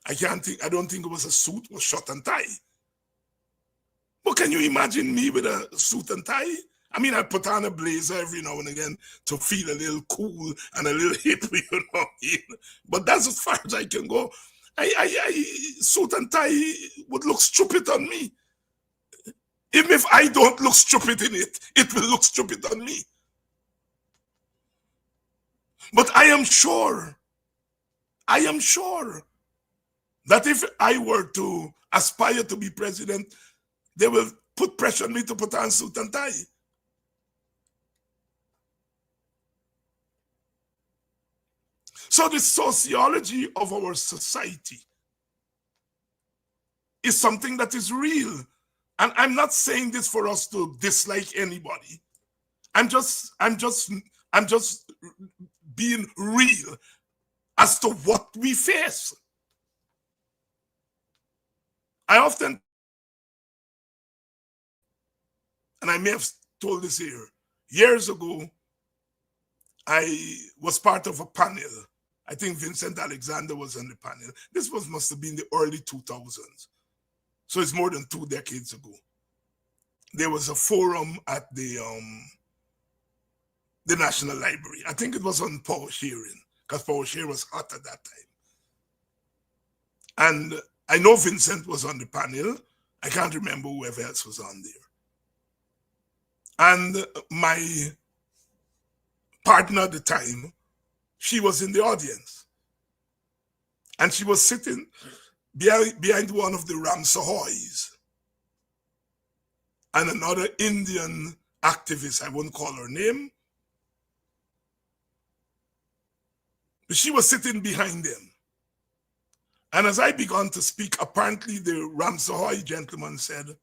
I don't think it was a suit, it was shirt and tie. But can you imagine me with a suit and tie? I mean, I put on a blazer every now and again to feel a little cool and a little hip, you know. But that's as far as I can go. Suit and tie would look stupid on me. Even if I don't look stupid in it, it will look stupid on me. But I am sure that if I were to aspire to be president, they will put pressure on me to put on suit and tie. So the sociology of our society is something that is real. And I'm not saying this for us to dislike anybody. I'm just being real as to what we face. I often, and I may have told this here, years ago, I was part of a panel. I think Vincent Alexander was on the panel. This must have been the early 2000s. So it's more than 2 decades ago. There was a forum at the National Library. I think it was on power sharing, because power sharing was hot at that time. And I know Vincent was on the panel. I can't remember whoever else was on there. And my partner at the time, she was in the audience. And she was sitting behind one of the Ramsahoys. And another Indian activist, I won't call her name, but she was sitting behind them. And as I began to speak, apparently the Ramsahoy gentleman said,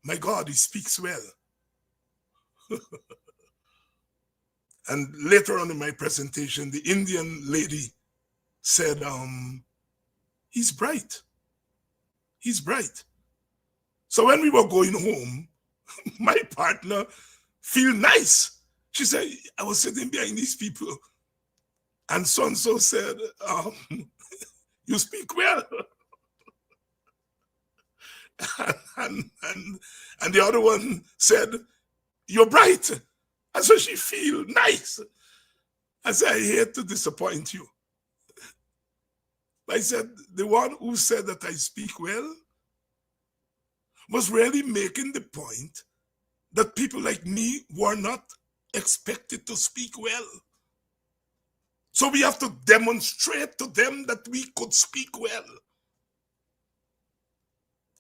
"My God, he speaks well." And later on in my presentation, the Indian lady said, "He's bright. He's bright." So when we were going home, my partner feel nice. She said, "I was sitting behind these people, and so-and-so said, you speak well." and the other one said, "You're bright." And so she feel nice. I said, "I hate to disappoint you." I said, the one who said that I speak well was really making the point that people like me were not expected to speak well. So we have to demonstrate to them that we could speak well.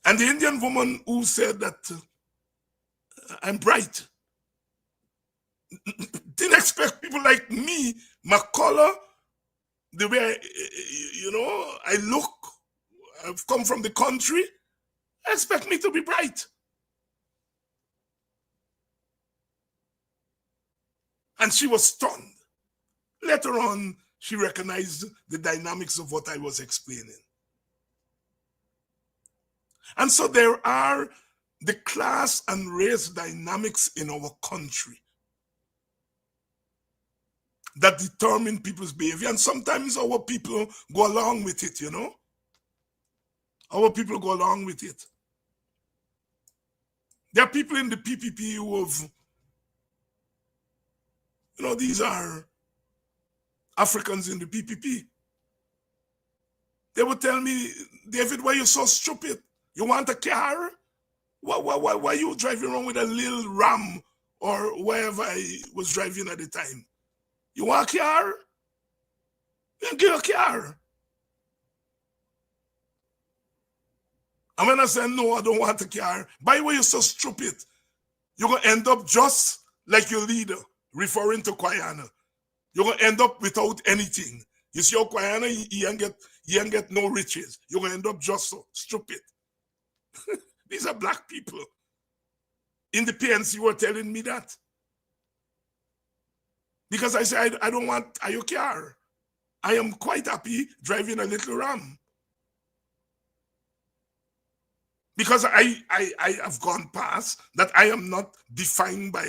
And the Indian woman who said that I'm bright didn't expect people like me, my color, the way I look, I've come from the country, expect me to be bright. And she was stunned. Later on, she recognized the dynamics of what I was explaining. And so there are the class and race dynamics in our country that determine people's behavior. And sometimes our people go along with it, Our people go along with it. There are people in the PPP who have, these are Africans in the PPP. They would tell me, "David, why are you so stupid? You want a car? Why you driving around with a little Ram or wherever I was driving at the time? You want a car? You get a car. And when I say no, I don't want a car, by the way, you're so stupid. You're going to end up just like your leader, referring to Kwayana. You're going to end up without anything. You see how Kwayana, he ain't get no riches. You're going to end up just so stupid. These are black people. In the PNC were telling me that. Because I said, I don't want a car. I am quite happy driving a little Ram. Because I have gone past that I am not defined by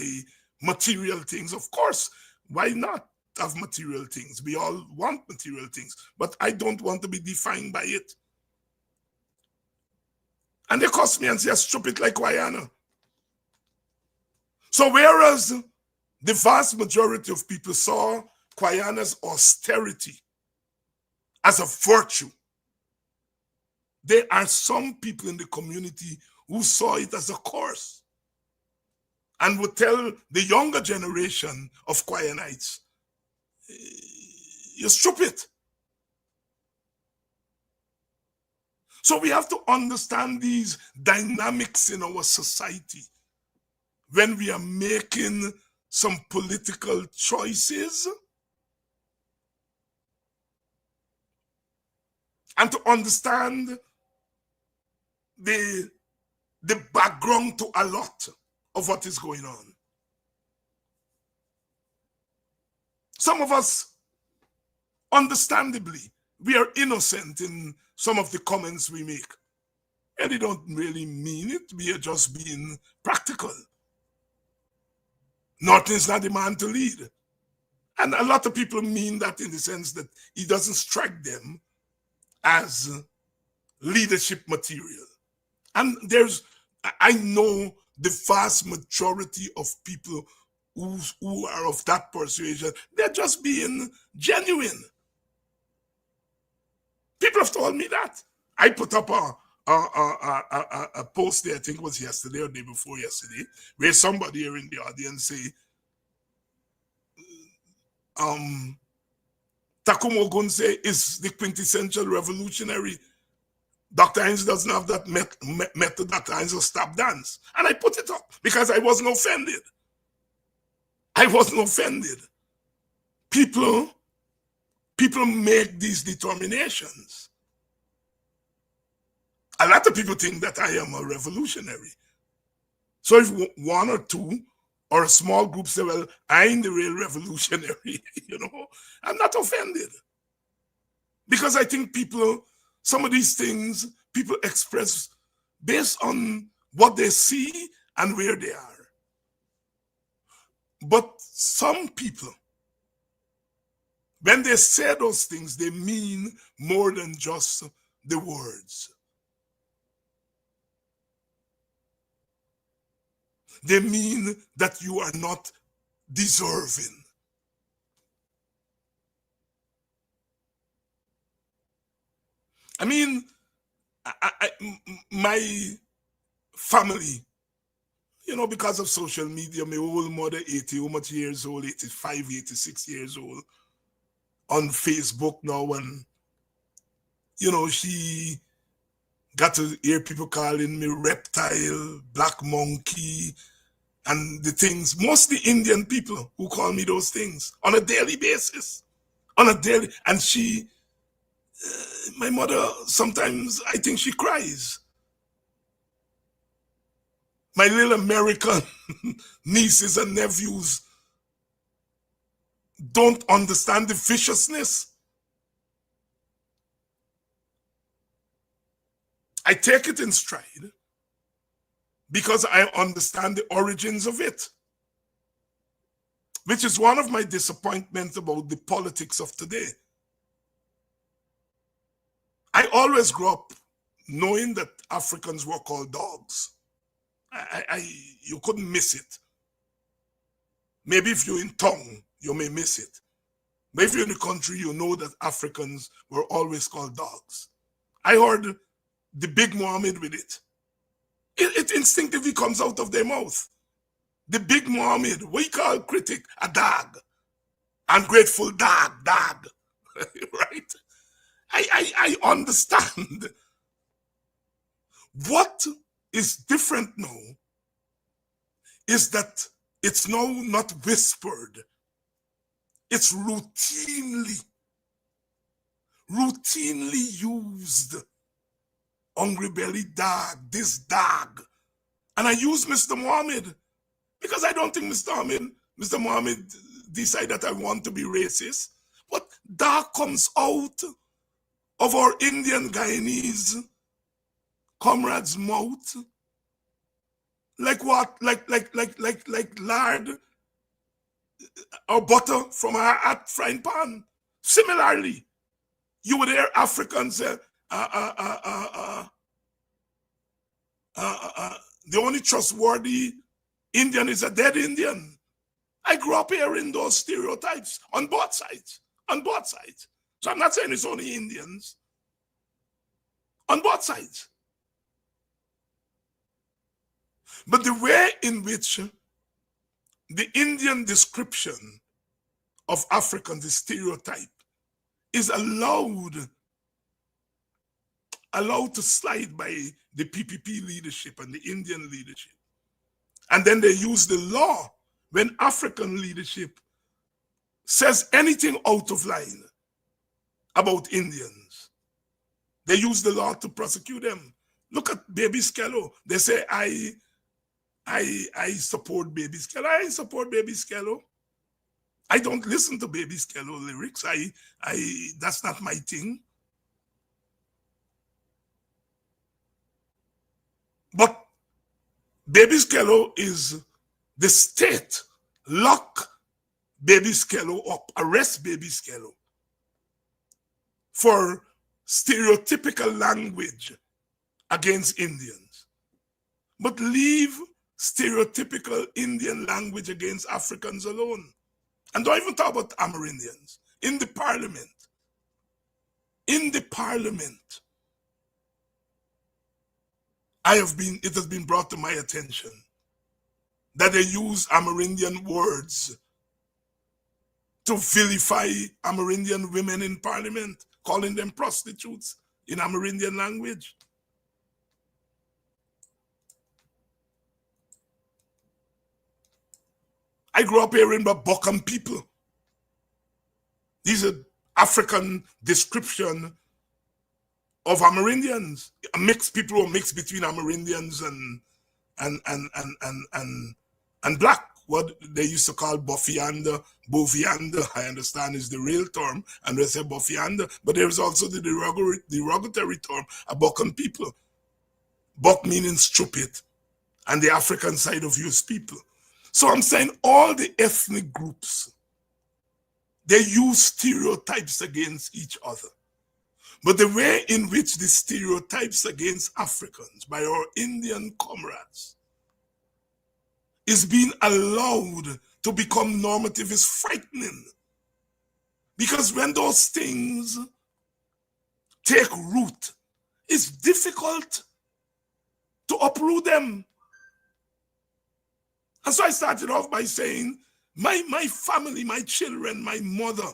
material things. Of course, why not have material things? We all want material things, but I don't want to be defined by it. And they cuss me and say, stupid like Kwayana. So whereas the vast majority of people saw Kwayana's austerity as a virtue, there are some people in the community who saw it as a curse and would tell the younger generation of Kwayanites, you're stupid. So we have to understand these dynamics in our society when we are making some political choices, and to understand the background to a lot of what is going on. Some of us, understandably, we are innocent in some of the comments we make. And they don't really mean it. We are just being practical. Norton is not the man to lead. And a lot of people mean that in the sense that he doesn't strike them as leadership material. And I know the vast majority of people who are of that persuasion, they're just being genuine. People have told me that. I put up a post there, I think it was yesterday or the day before yesterday, where somebody here in the audience say, Takumo Gunse is the quintessential revolutionary. Dr. Hines doesn't have that method, Dr. Hines will stop dance. And I put it up because I wasn't offended. I wasn't offended. People make these determinations. A lot of people think that I am a revolutionary. So if one or two or a small group say, well, I ain't the real revolutionary, I'm not offended. Because I think some of these things, people express based on what they see and where they are. But some people, when they say those things, they mean more than just the words. They mean that you are not deserving. I mean, my family, because of social media, my old mother, 80 how much years old, 85, 86 years old, on Facebook now, and, she got to hear people calling me reptile, black monkey, and the things, mostly Indian people who call me those things on a daily basis. And she, my mother, sometimes I think she cries. My little American nieces and nephews don't understand the viciousness. I take it in stride because I understand the origins of it, which is one of my disappointments about the politics of today. I always grew up knowing that Africans were called dogs. You couldn't miss it. Maybe if you're in town, you may miss it. But if you're in the country, you know that Africans were always called dogs. I heard the big Mohammed with it. It instinctively comes out of their mouth. The big Mohammed, we call critic a dog. Ungrateful dog. Right? I understand. What is different now is that it's now not whispered. It's routinely used. Hungry belly dog, this dog. And I use Mr. Mohammed because I don't think Mr. Mohammed decide that I want to be racist. But dog comes out of our Indian Guyanese comrades' mouth like what? Like lard or butter from our hot frying pan. Similarly, you would hear Africans say, the only trustworthy Indian is a dead Indian. I grew up hearing those stereotypes on both sides. On both sides. So I'm not saying it's only Indians. On both sides. But the way in which the Indian description of Africans, the stereotype, is allowed to slide by the PPP leadership and the Indian leadership. And then they use the law when African leadership says anything out of line about Indians. They use the law to prosecute them. Look at Baby Skello. They say, I support Baby Skello. I support Baby Skello. I don't listen to Baby Skello lyrics. That's not my thing. But Baby Skello is the state lock Baby Skello up, arrest Baby Skello for stereotypical language against Indians, but leave stereotypical Indian language against Africans alone. And don't even talk about Amerindians. In the parliament, it has been brought to my attention that they use Amerindian words to vilify Amerindian women in parliament, calling them prostitutes in Amerindian language. I grew up hearing about Bokam people. These are African description of Amerindians. Mixed people who are mixed between Amerindians and black. What they used to call Bofianda, Bovianda, I understand is the real term, and they say Bofianda, but there is also the derogatory term, Bokam people. Bok meaning stupid, and the African side of use people. So I'm saying all the ethnic groups, they use stereotypes against each other. But the way in which the stereotypes against Africans by our Indian comrades is being allowed to become normative is frightening. Because when those things take root, it's difficult to uproot them. And so I started off by saying, my family, my children, my mother,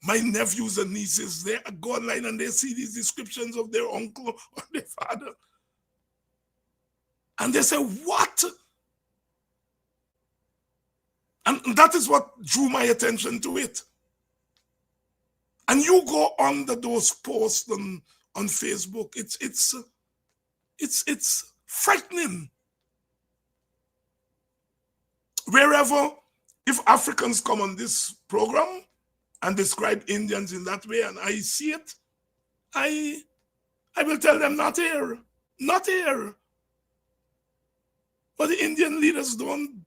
my nephews and nieces, they go online and they see these descriptions of their uncle or their father. And they say, what? And that is what drew my attention to it. And you go under those posts on Facebook, it's frightening. Wherever, if Africans come on this program and describe Indians in that way and I see it, I will tell them not here, not here. But the Indian leaders don't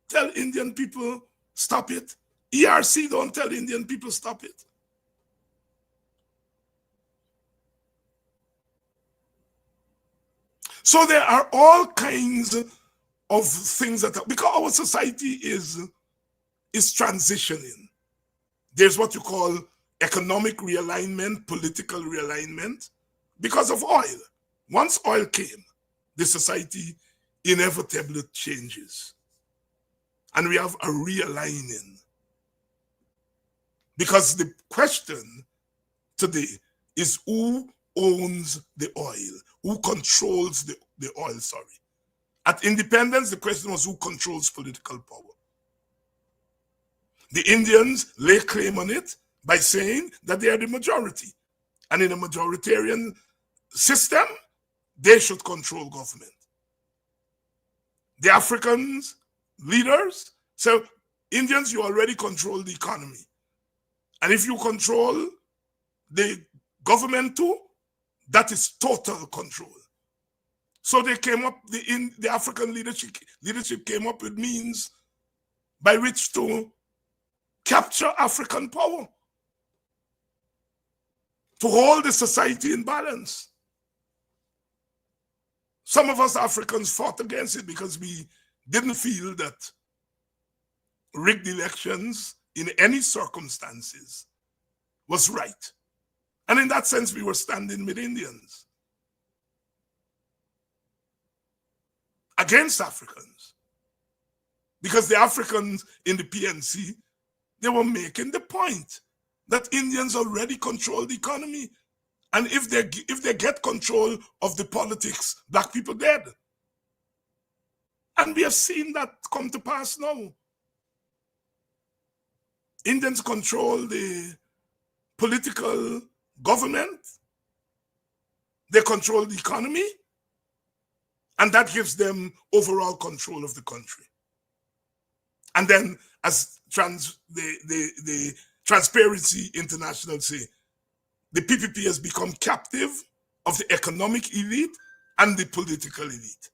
tell Indian people stop it. ERC don't tell Indian people stop it. So there are all kinds of things that are, because our society is transitioning. There's what you call economic realignment, political realignment, because of oil. Once oil came, the society inevitably changes. And we have a realigning. Because the question today is who owns the oil? Who controls the oil, sorry. At independence, the question was who controls political power? The Indians lay claim on it by saying that they are the majority. And in a majoritarian system, they should control government. The Africans, leaders, so Indians, you already control the economy. And if you control the government too, that is total control. So they came up, the African leadership came up with means by which to capture African power, to hold the society in balance. Some of us Africans fought against it because we didn't feel that rigged elections in any circumstances was right. And in that sense, we were standing with Indians against Africans. Because the Africans in the PNC, they were making the point that Indians already control the economy. And if they get control of the politics, black people dead. And we have seen that come to pass now. Indians control the political government. They control the economy. And that gives them overall control of the country. And then, as the Transparency International say, the PPP has become captive of the economic elite and the political elite.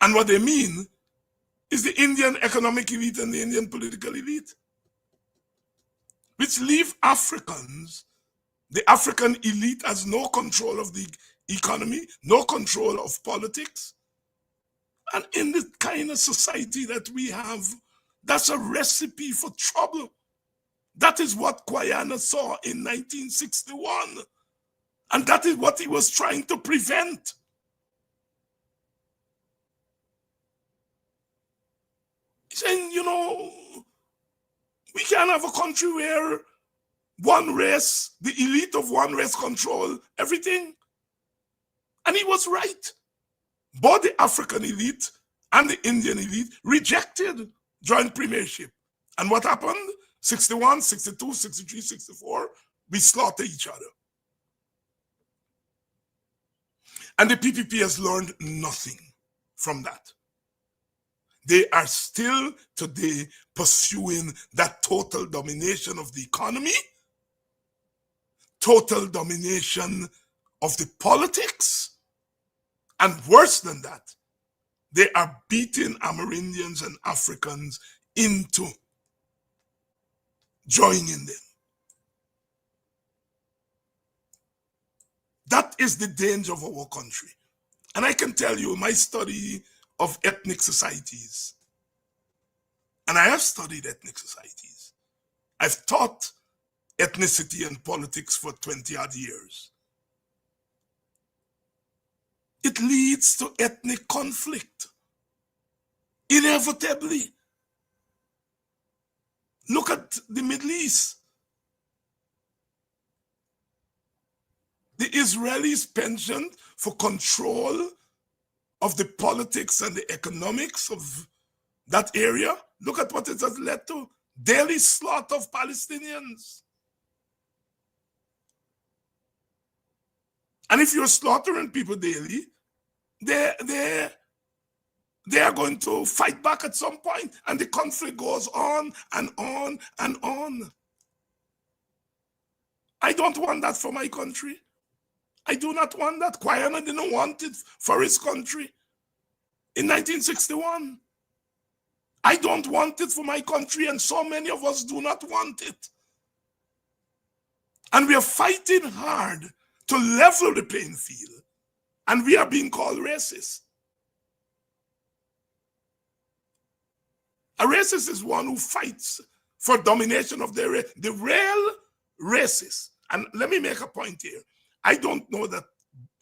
And what they mean is the Indian economic elite and the Indian political elite, which leave Africans, the African elite has no control of the economy, no control of politics. And in the kind of society that we have, that's a recipe for trouble. That is what Guyana saw in 1961. And that is what he was trying to prevent. He's saying, you know, we can't have a country where one race, the elite of one race control everything. And he was right. Both the African elite and the Indian elite rejected joint premiership. And what happened? 61, 62, 63, 64, we slaughter each other. And the PPP has learned nothing from that. They are still today pursuing that total domination of the economy, total domination of the politics, and worse than that, they are beating Amerindians and Africans into joining them. That is the danger of our country. And I can tell you, my study of ethnic societies, and I have studied ethnic societies. I've taught ethnicity and politics for 20-odd years. It leads to ethnic conflict, inevitably. Look at the Middle East. The Israelis penchant for control of the politics and the economics of that area. Look at what it has led to. Daily slaughter of Palestinians. And if you're slaughtering people daily, they are going to fight back at some point, and the conflict goes on and on and on. I don't want that for my country. I do not want that. Guyana didn't want it for his country in 1961. I don't want it for my country, and so many of us do not want it. And we are fighting hard to level the playing field, and we are being called racist. A racist is one who fights for domination of the race. The real racist, and let me make a point here. I don't know that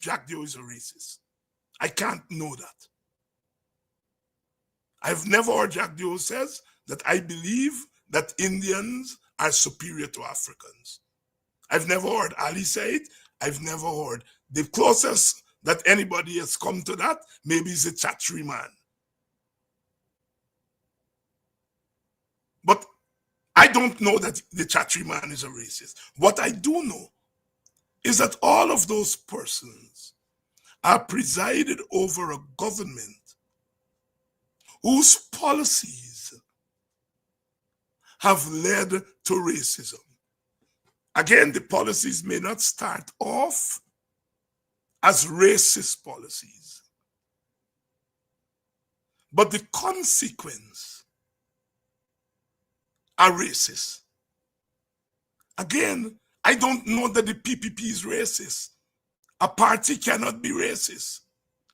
Jack Dio is a racist. I can't know that. I've never heard Jack Dio says that I believe that Indians are superior to Africans. I've never heard Ali say it. I've never heard. The closest that anybody has come to that maybe is a Chatri man. But I don't know that the Chatri man is a racist. What I do know is that all of those persons are presided over a government whose policies have led to racism. Again, the policies may not start off as racist policies, but the consequence are racist. Again, I don't know that the PPP is racist. A party cannot be racist.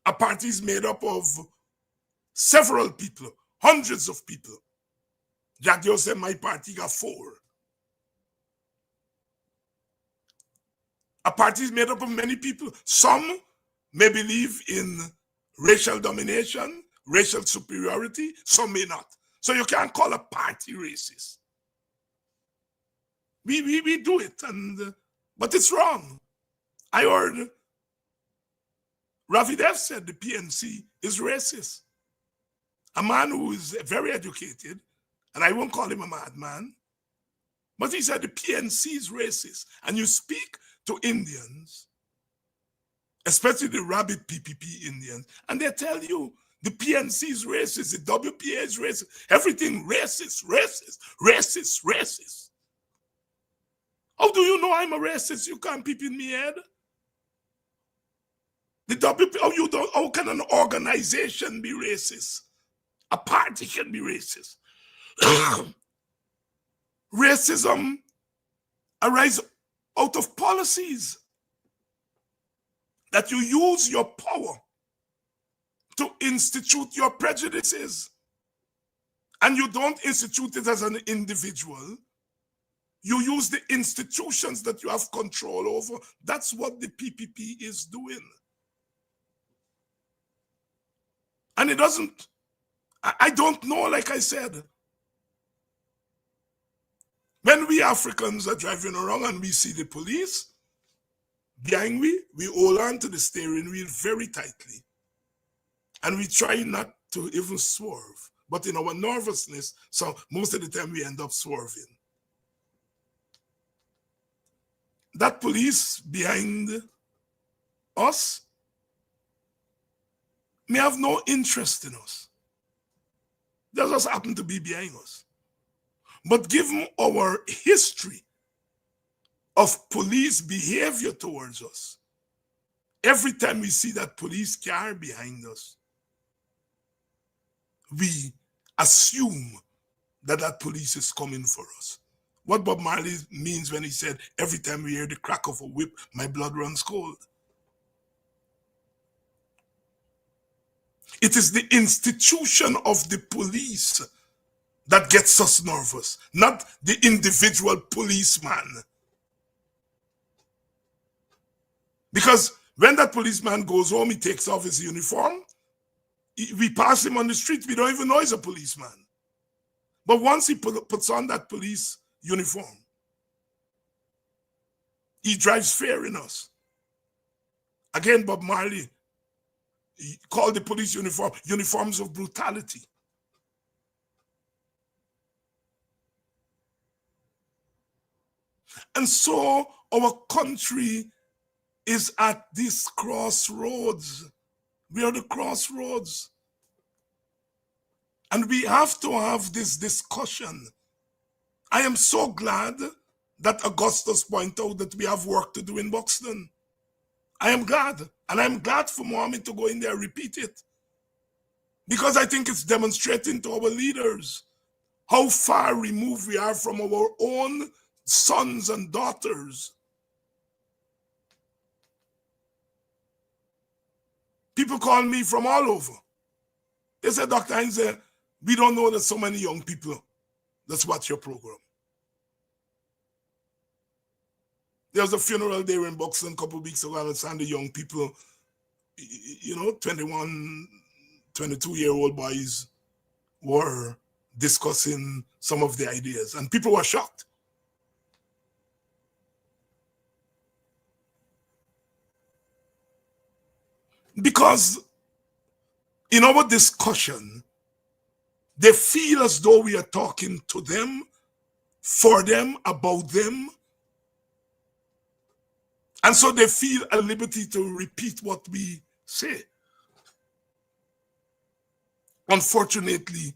A party is made up of several people, hundreds of people. Jack Dio said my party got 4. A party is made up of many people. Some may believe in racial domination, racial superiority, some may not. So you can't call a party racist. We do it, but it's wrong. I heard Ravi Dev said the PNC is racist. A man who is very educated, and I won't call him a madman, but he said the PNC is racist. And you speak to Indians, especially the rabid PPP Indians, and they tell you the PNC is racist, the WPA is racist, everything racist, racist, racist, racist. How do you know I'm a racist? You can't peep in me head. The WPA, how can an organization be racist? A party can be racist. Racism arises out of policies that you use your power to institute your prejudices. And you don't institute it as an individual. You use the institutions that you have control over. That's what the PPP is doing. And it doesn't, I don't know, like I said. When we Africans are driving around and we see the police behind we hold on to the steering wheel very tightly. And we try not to even swerve. But in our nervousness, so most of the time we end up swerving. That police behind us may have no interest in us. They just happen to be behind us. But given our history of police behavior towards us, every time we see that police car behind us, we assume that that police is coming for us. What Bob Marley means when he said, every time we hear the crack of a whip, my blood runs cold. It is the institution of the police that gets us nervous, not the individual policeman. Because when that policeman goes home, he takes off his uniform, we pass him on the street, we don't even know he's a policeman. But once he puts on that police uniform, he drives fear in us. Again, Bob Marley, he called the police uniforms of brutality. And so our country is at this crossroads. We are the crossroads. And we have to have this discussion. I am so glad that Augustus pointed out that we have work to do in Buxton. I am glad. And I'm glad for Mohammed to go in there and repeat it. Because I think it's demonstrating to our leaders how far removed we are from our own sons and daughters. People call me from all over. They said, Dr. Hines, we don't know that so many young people that's watch your program. There was a funeral there in Buxton a couple of weeks ago, and some of the young people, 21, 22-year-old boys were discussing some of the ideas, and people were shocked. Because in our discussion, they feel as though we are talking to them, for them, about them. And so they feel a liberty to repeat what we say. Unfortunately,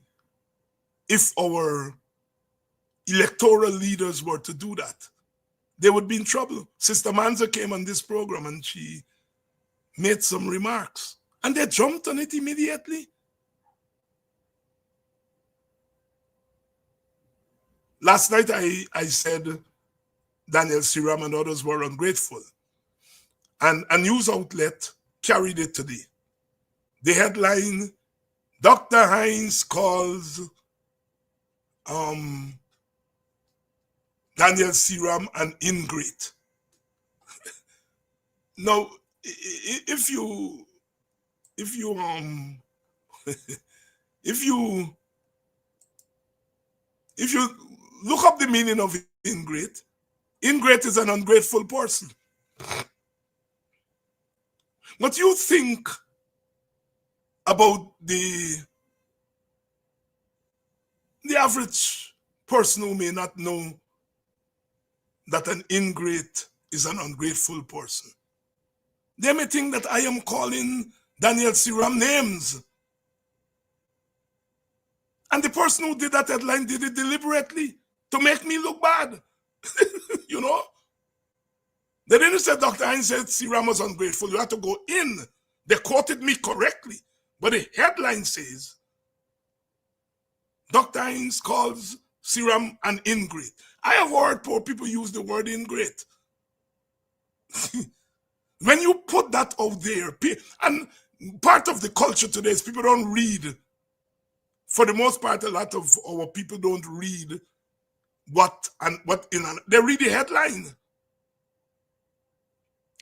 if our electoral leaders were to do that, they would be in trouble. Sister Manza came on this program and she made some remarks, and they jumped on it immediately. Last night I said Daniel Siram and others were ungrateful. And a news outlet carried it today. The headline, Dr. Hines calls Daniel Siram an ingrate. Now, if you if you look up the meaning of ingrate, ingrate is an ungrateful person. But you think about the average person who may not know that an ingrate is an ungrateful person. They may think that I am calling Daniel Siram names. And the person who did that headline did it deliberately to make me look bad. You know? They didn't say Dr. Hines said Siram was ungrateful. You have to go in. They quoted me correctly. But the headline says, Dr. Hines calls Siram an ingrate. I have heard poor people use the word ingrate. When you put that out there, and part of the culture today is people don't read. For the most part, a lot of our people don't read they read the headline.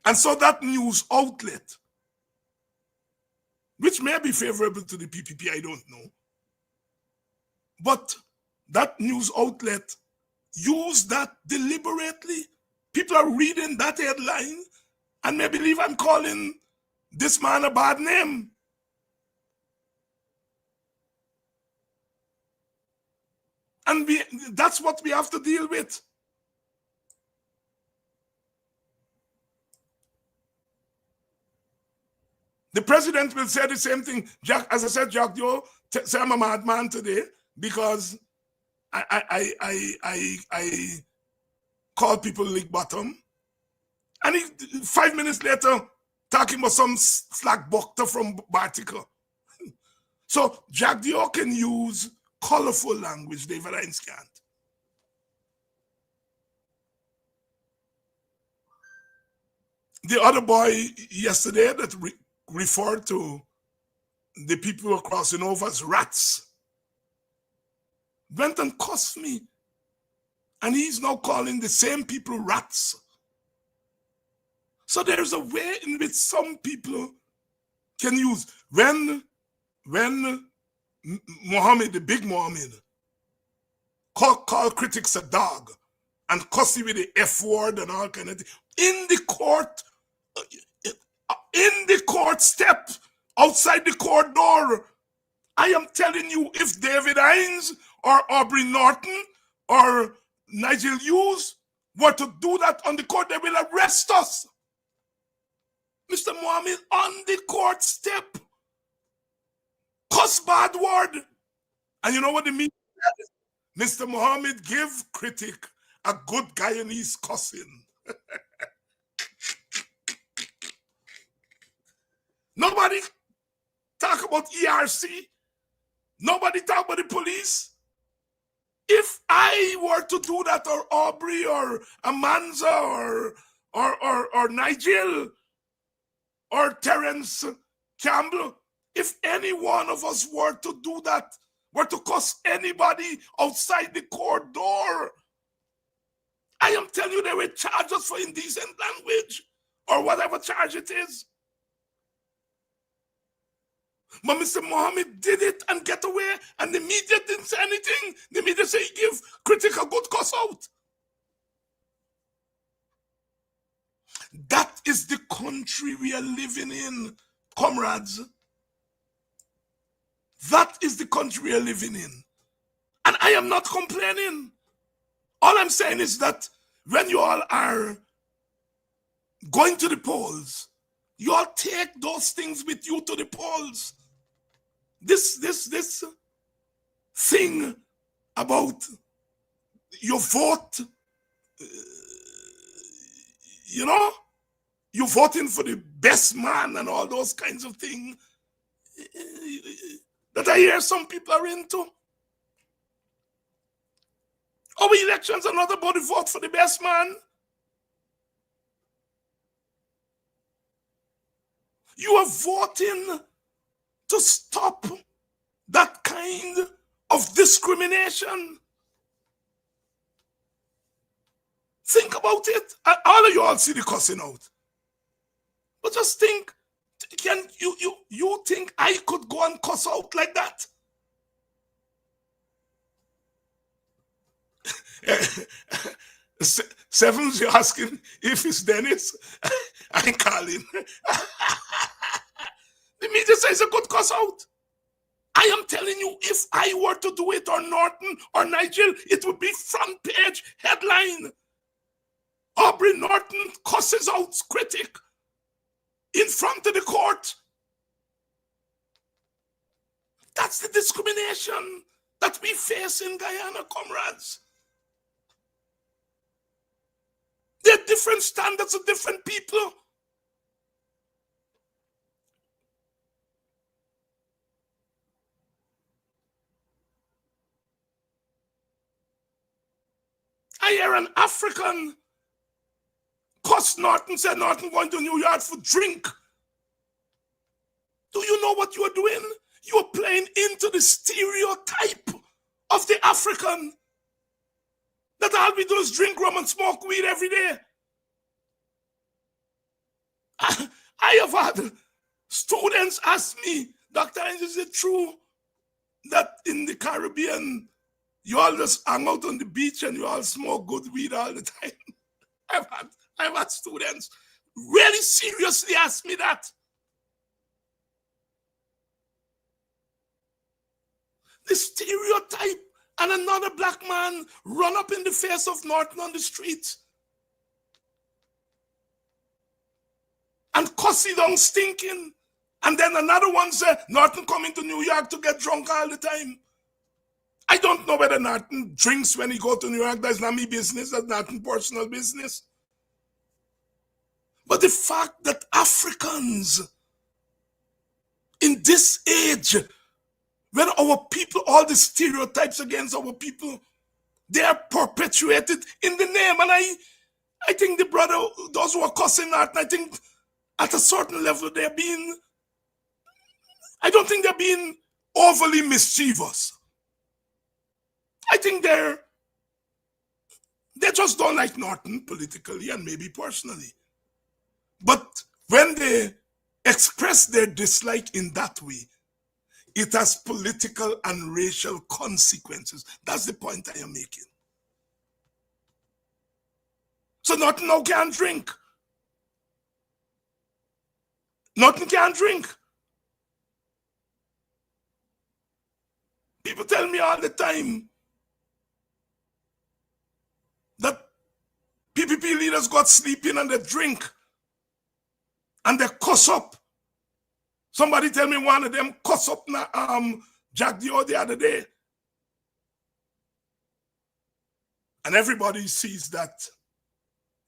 And so that news outlet, which may be favorable to the PPP, I don't know, but that news outlet used that deliberately. People are reading that headline and may believe I'm calling this man a bad name. And that's what we have to deal with. The president will say the same thing. Jack, as I said, Jack Joe, say I'm a madman today because I call people lick bottom. And 5 minutes later, talking about some slack bokta from Bartica. So Jack Dio can use colorful language, David Hines can't. The other boy yesterday that referred to the people who are crossing over as rats went and cussed me. And he's now calling the same people rats. So there's a way in which some people can use. When Muhammad, the big Muhammad, call critics a dog and cuss him with the F word and all kind of things, in the court step, outside the court door, I am telling you, if David Hines or Aubrey Norton or Nigel Hughes were to do that on the court, they will arrest us. Mr. Muhammad on the court step, cuss bad word. And you know what it means? Mr. Muhammad give critic a good Guyanese cussing. Nobody talk about ERC. Nobody talk about the police. If I were to do that, or Aubrey, or Amanza, or Nigel, or Terence Campbell, if any one of us were to do that, were to cuss anybody outside the court door, I am telling you, they will charge us for indecent language or whatever charge it is. But Mr. Mohammed did it and get away, and the media didn't say anything. The media say he give critic a good cuss out. That is the country we are living in, comrades. That is the country we are living in. And I am not complaining. All I'm saying is that when you all are going to the polls, you all take those things with you to the polls. This thing about your vote, you're voting for the best man and all those kinds of things that I hear some people are into. Our elections are not about the vote for the best man. You are voting to stop that kind of discrimination. Think about it. All of you all see the cussing out. But just think, can you think I could go and cuss out like that? Seven's asking if it's Dennis. I call him. The media says a good cuss out. I am telling you, if I were to do it, or Norton or Nigel, it would be front page headline. Aubrey Norton cusses out critic in front of the court. That's the discrimination that we face in Guyana, comrades. There are different standards of different people. I hear an African cuss Norton, said Norton going to New York for drink. Do you know what you are doing? You are playing into the stereotype of the African, that all we do is drink rum and smoke weed every day. I have had students ask me, Dr. Hines, is it true that in the Caribbean you all just hang out on the beach and you all smoke good weed all the time? I've had students really seriously ask me that. The stereotype, and another black man run up in the face of Norton on the street and cuss it down stinking. And then another one said, Norton coming to New York to get drunk all the time. I don't know whether Norton drinks when he go to New York. That's not my business. That's Norton's personal business. But the fact that Africans in this age, when our people, all the stereotypes against our people, they are perpetuated in the name. And I think the brother, those who are cussing Norton, I think at a certain level I don't think they're being overly mischievous. I think they just don't like Norton politically and maybe personally. But when they express their dislike in that way, it has political and racial consequences. That's the point I am making. So Norton now can't drink. Norton can't drink. People tell me all the time that PPP leaders got sleeping and they drink and they cuss up. Somebody tell me one of them cuss up Jack Dio the other day. And everybody sees that.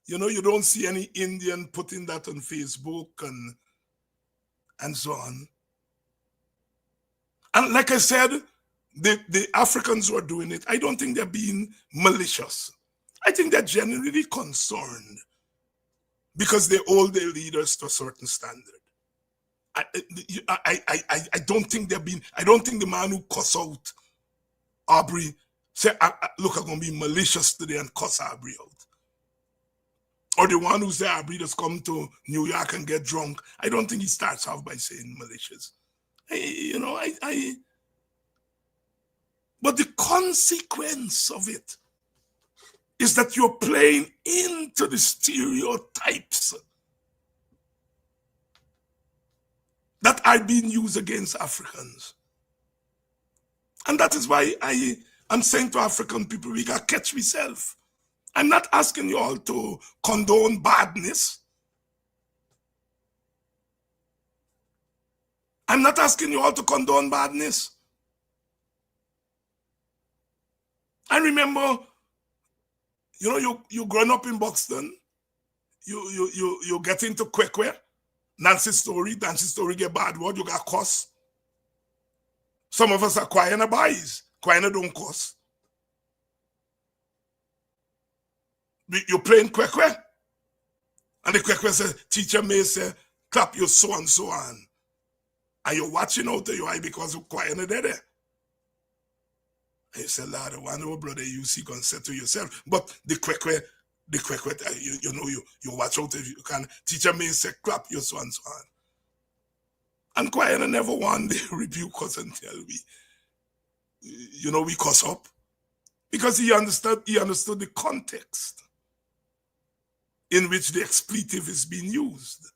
You know, you don't see any Indian putting that on Facebook and so on. And like I said, the Africans who are doing it, I don't think they're being malicious. I think they're genuinely concerned because they hold their leaders to a certain standard. I don't think they're being, I don't think the man who cuss out Aubrey said, look, I'm going to be malicious today and cuss Aubrey out. or the one who say, "Ah, we just come to New York and get drunk," I don't think he starts off by saying malicious. But the consequence of it is that you're playing into the stereotypes that are being used against Africans. And that is why I'm saying to African people, we got to catch ourselves. I'm not asking you all to condone badness. I'm not asking you all to condone badness. I remember, you growing up in Buxton, you get into Kwekwe, Nancy Story get bad word, you got cuss. Some of us are Kwayana buys, Kwayana don't cuss. You playing Kwekwe, and the Kwekwe say, teacher may say, clap your so and so on. And you're watching out of your eye because of Kwayana there. And you say, Lord, I wonder, brother, you see, can say to yourself. But the Kwekwe, you watch out if you can. Teacher may say, clap your so and so on. And Kwayana never one day rebuke us until we cuss up. Because he understood the context in which the expletive is being used.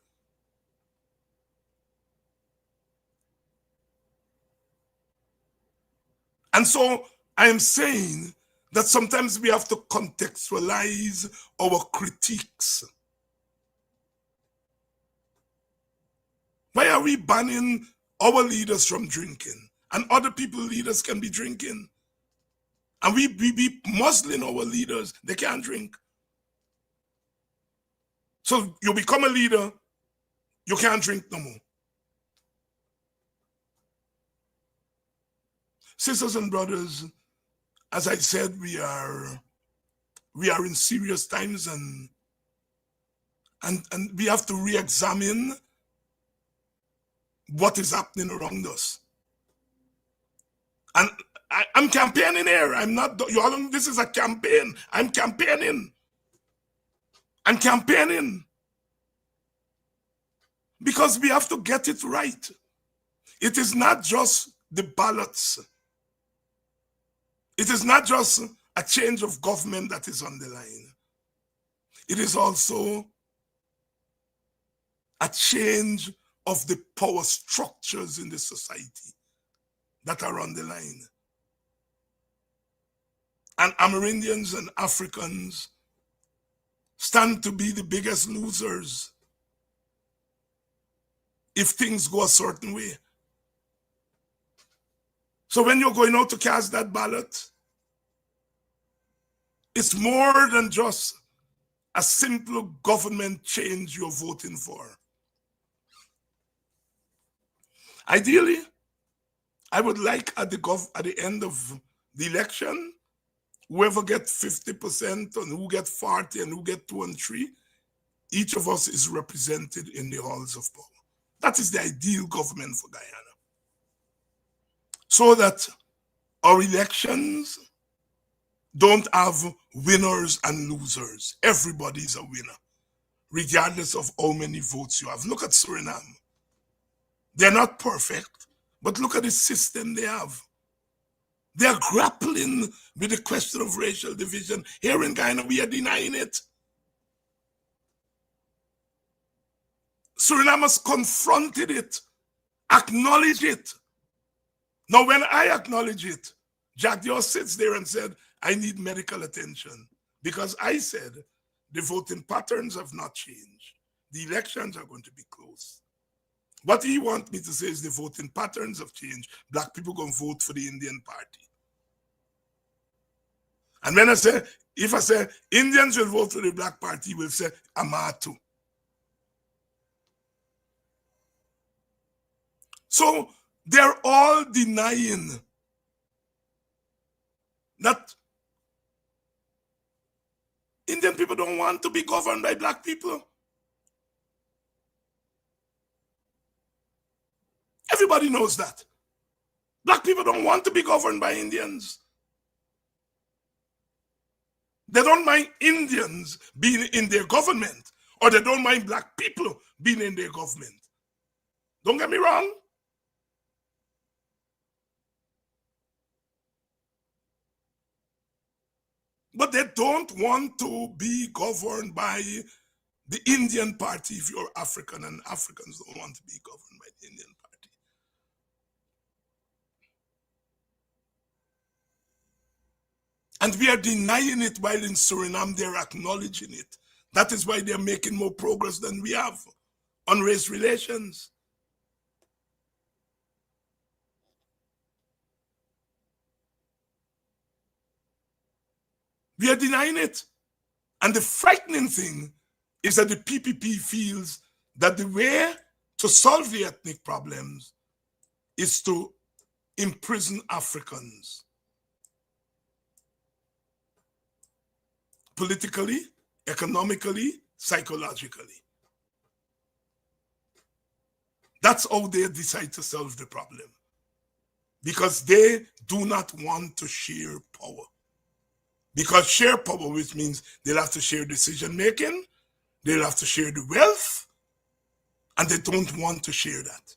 And so I am saying that sometimes we have to contextualize our critiques. Why are we banning our leaders from drinking? And other people's leaders can be drinking. And we be muzzling our leaders, they can't drink. So you become a leader, you can't drink no more. Sisters and brothers, as I said, we are in serious times, and we have to re-examine what is happening around us. And I'm campaigning here. I'm not, you all know this is a campaign. I'm campaigning. I'm campaigning. Because we have to get it right. It is not just the ballots. It is not just a change of government that is on the line. It is also a change of the power structures in the society that are on the line. And Amerindians and Africans stand to be the biggest losers if things go a certain way. So when you're going out to cast that ballot, it's more than just a simple government change you're voting for. Ideally, I would like at the end of the election, whoever gets 50% and who gets 40 and who gets 2 and 3, each of us is represented in the halls of power. That is the ideal government for Guyana. So that our elections don't have winners and losers. Everybody is a winner, regardless of how many votes you have. Look at Suriname. They're not perfect, but look at the system they have. They're grappling with the question of racial division. Here in Guyana, we are denying it. Suriname has confronted it, acknowledged it. Now, when I acknowledge it, Jack Dior sits there and said, I need medical attention, because I said the voting patterns have not changed. The elections are going to be close. What he wants me to say is the voting patterns have changed. Black people going to vote for the Indian party. And when if I say Indians will vote for the Black party, will say Amatu. So they're all denying that Indian people don't want to be governed by Black people. Everybody knows that. Black people don't want to be governed by Indians. They don't mind Indians being in their government, or they don't mind black people being in their government. Don't get me wrong. But they don't want to be governed by the Indian party if you're African, and Africans don't want to be governed by the Indian party. And we are denying it, while in Suriname they're acknowledging it. That is why they're making more progress than we have on race relations. We are denying it. And the frightening thing is that the PPP feels that the way to solve the ethnic problems is to imprison Africans politically, economically, psychologically. That's how they decide to solve the problem, because they do not want to share power. Because share power, which means they'll have to share decision making, they'll have to share the wealth, and they don't want to share that.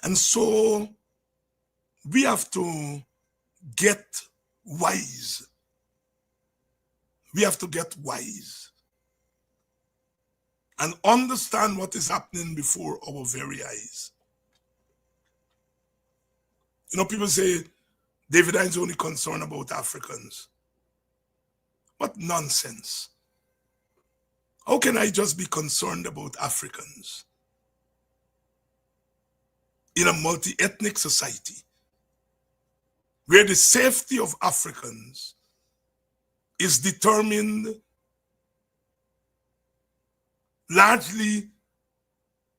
And so we have to get wise. We have to get wise and understand what is happening before our very eyes. You know, people say David is only concerned about Africans. What nonsense. How can I just be concerned about Africans in a multi-ethnic society where the safety of Africans is determined largely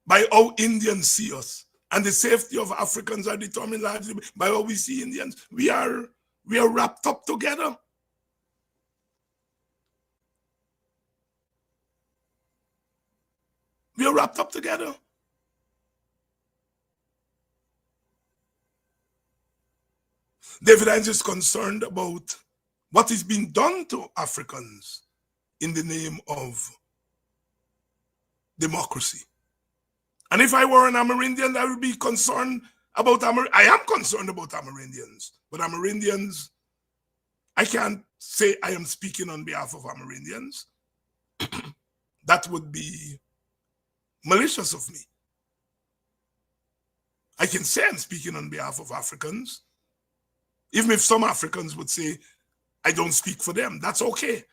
by how Indians see us, and the safety of Africans are determined largely by how we see Indians? We are wrapped up together. We are wrapped up together. David Hines is concerned about what is being done to Africans in the name of democracy. And if I were an Amerindian, I would be concerned about I am concerned about Amerindians. But Amerindians, I can't say I am speaking on behalf of Amerindians. That would be malicious of me. I can say I'm speaking on behalf of Africans. Even if some Africans would say I don't speak for them, that's okay.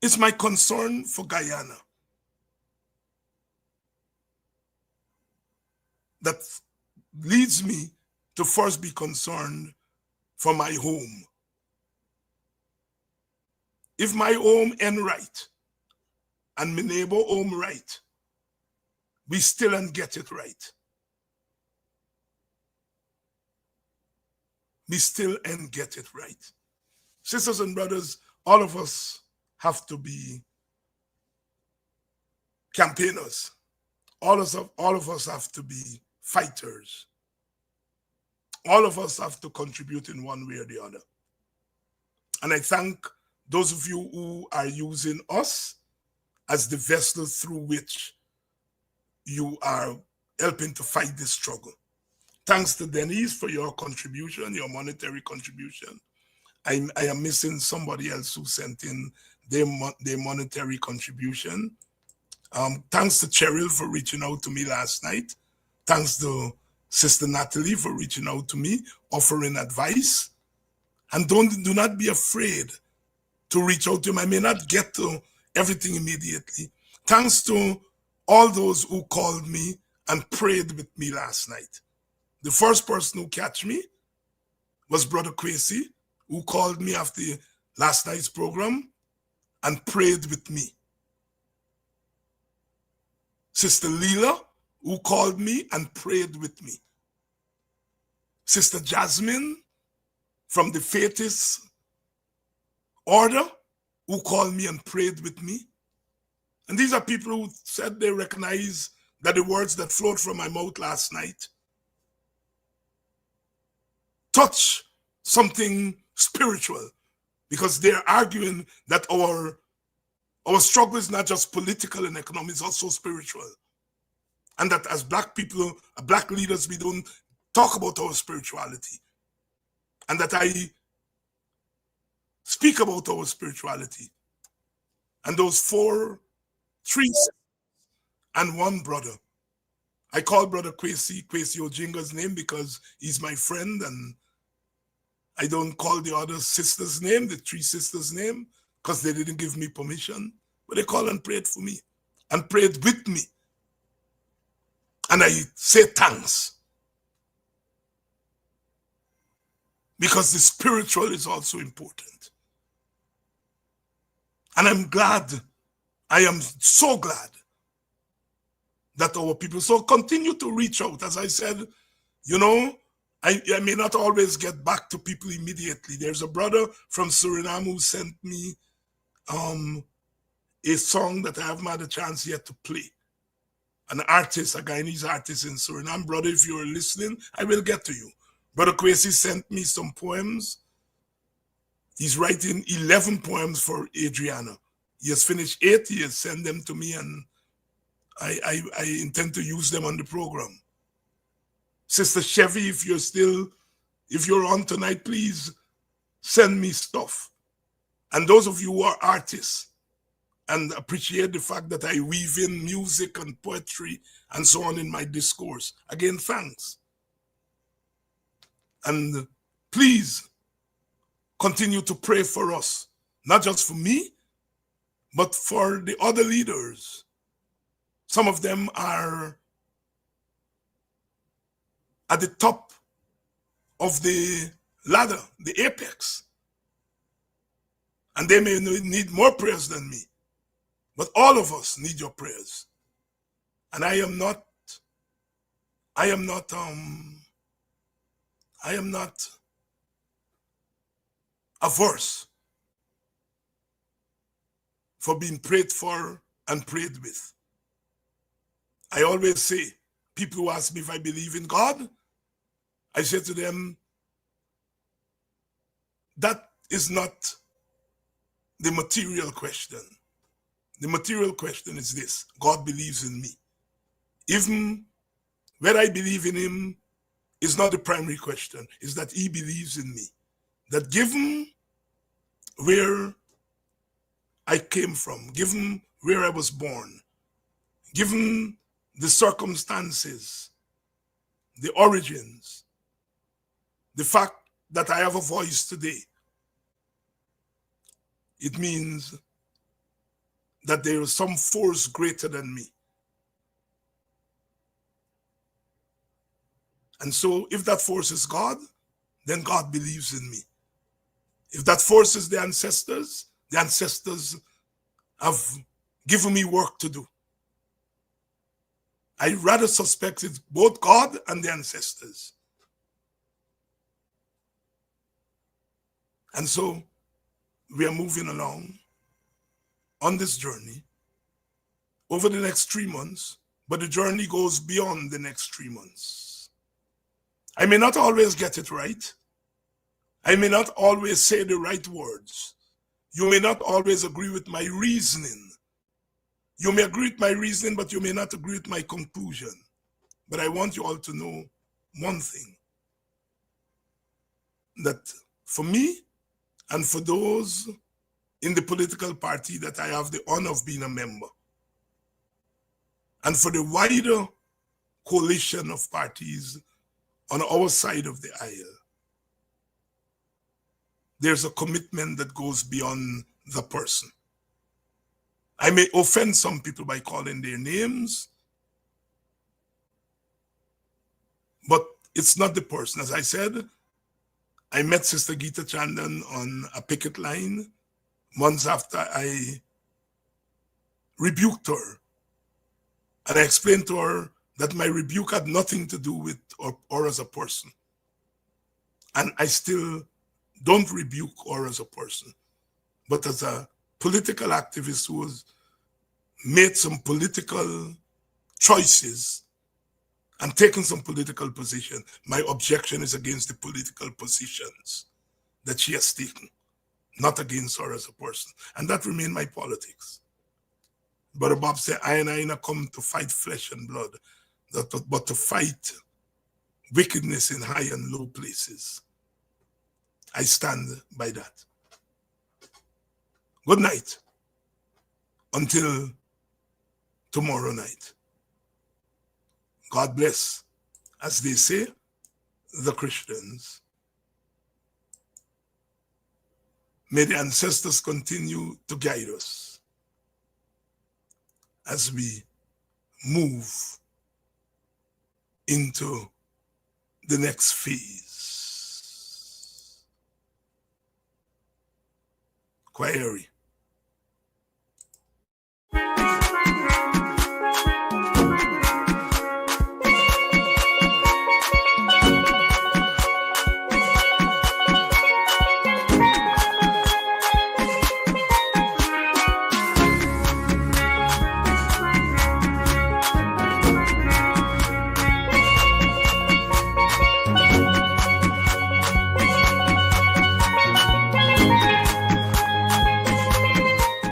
It's my concern for Guyana that leads me to first be concerned for my home. If my home end right and my neighbor home right, we still ain't get it right. We still ain't get it right. Sisters and brothers, all of us have to be campaigners. All of us have to be fighters. All of us have to contribute in one way or the other. And I thank those of you who are using us as the vessel through which you are helping to fight this struggle. Thanks to Denise for your contribution, your monetary contribution. I am missing somebody else who sent in their monetary contribution. Thanks to Cheryl for reaching out to me last night. Thanks to Sister Natalie for reaching out to me, offering advice. And do not be afraid to reach out to him. I may not get to everything immediately. Thanks to all those who called me and prayed with me last night. The first person who catch me was Brother Quasi, who called me after last night's program and prayed with me. Sister Leela, who called me and prayed with me. Sister Jasmine from the Faithist Order, who called me and prayed with me. And these are people who said they recognize that the words that flowed from my mouth last night touch something spiritual, because they're arguing that our struggle is not just political and economic, it's also spiritual. And that as black people, black leaders, we don't talk about our spirituality. And that I speak about our spirituality. And those three and one brother. I call Brother Kwesi Ojinga's name because he's my friend, and I don't call the other sisters' name, the three sisters' name, because they didn't give me permission. But they called and prayed for me and prayed with me. And I say thanks. Because the spiritual is also important. And I'm glad, I am so glad that our people, so continue to reach out. As I said, you know, I may not always get back to people immediately. There's a brother from Suriname who sent me a song that I haven't had a chance yet to play. An artist, a Guyanese artist in Suriname. Brother, if you're listening, I will get to you. Brother Kwesi sent me some poems. He's writing 11 poems for Adriana. He has finished 8. He has sent them to me, and I intend to use them on the program. Sister Chevy, if you're on tonight, please send me stuff. And those of you who are artists and appreciate the fact that I weave in music and poetry and so on in my discourse, again, thanks. And please continue to pray for us, not just for me, but for the other leaders. Some of them are at the top of the ladder, the apex. And they may need more prayers than me. But all of us need your prayers. And I am not averse for being prayed for and prayed with. I always say, people who ask me if I believe in God, I say to them, that is not the material question. The material question is this: God believes in me. Even whether I believe in him is not the primary question, is that he believes in me. That given where I came from, given where I was born, given the circumstances, the origins, the fact that I have a voice today, it means that there is some force greater than me. And so if that force is God, then God believes in me. If that force is the ancestors have given me work to do. I rather suspect it's both God and the ancestors. And so we are moving along on this journey over the next 3 months, but the journey goes beyond the next 3 months. I may not always get it right. I may not always say the right words. You may not always agree with my reasoning. You may agree with my reasoning, but you may not agree with my conclusion. But I want you all to know one thing, that for me and for those in the political party that I have the honor of being a member, and for the wider coalition of parties on our side of the aisle, there's a commitment that goes beyond the person. I may offend some people by calling their names, but it's not the person. As I said, I met Sister Geeta Chandan on a picket line months after I rebuked her. And I explained to her that my rebuke had nothing to do with her as a person. And I still don't rebuke her as a person, but as a political activist who has made some political choices and taking some political position. My objection is against the political positions that she has taken, not against her as a person. And that remain my politics. Brother Bob said, I not come to fight flesh and blood, but to fight wickedness in high and low places. I stand by that. Good night. Until tomorrow night. God bless. As they say, the Christians. May the ancestors continue to guide us as we move into the next phase. Query.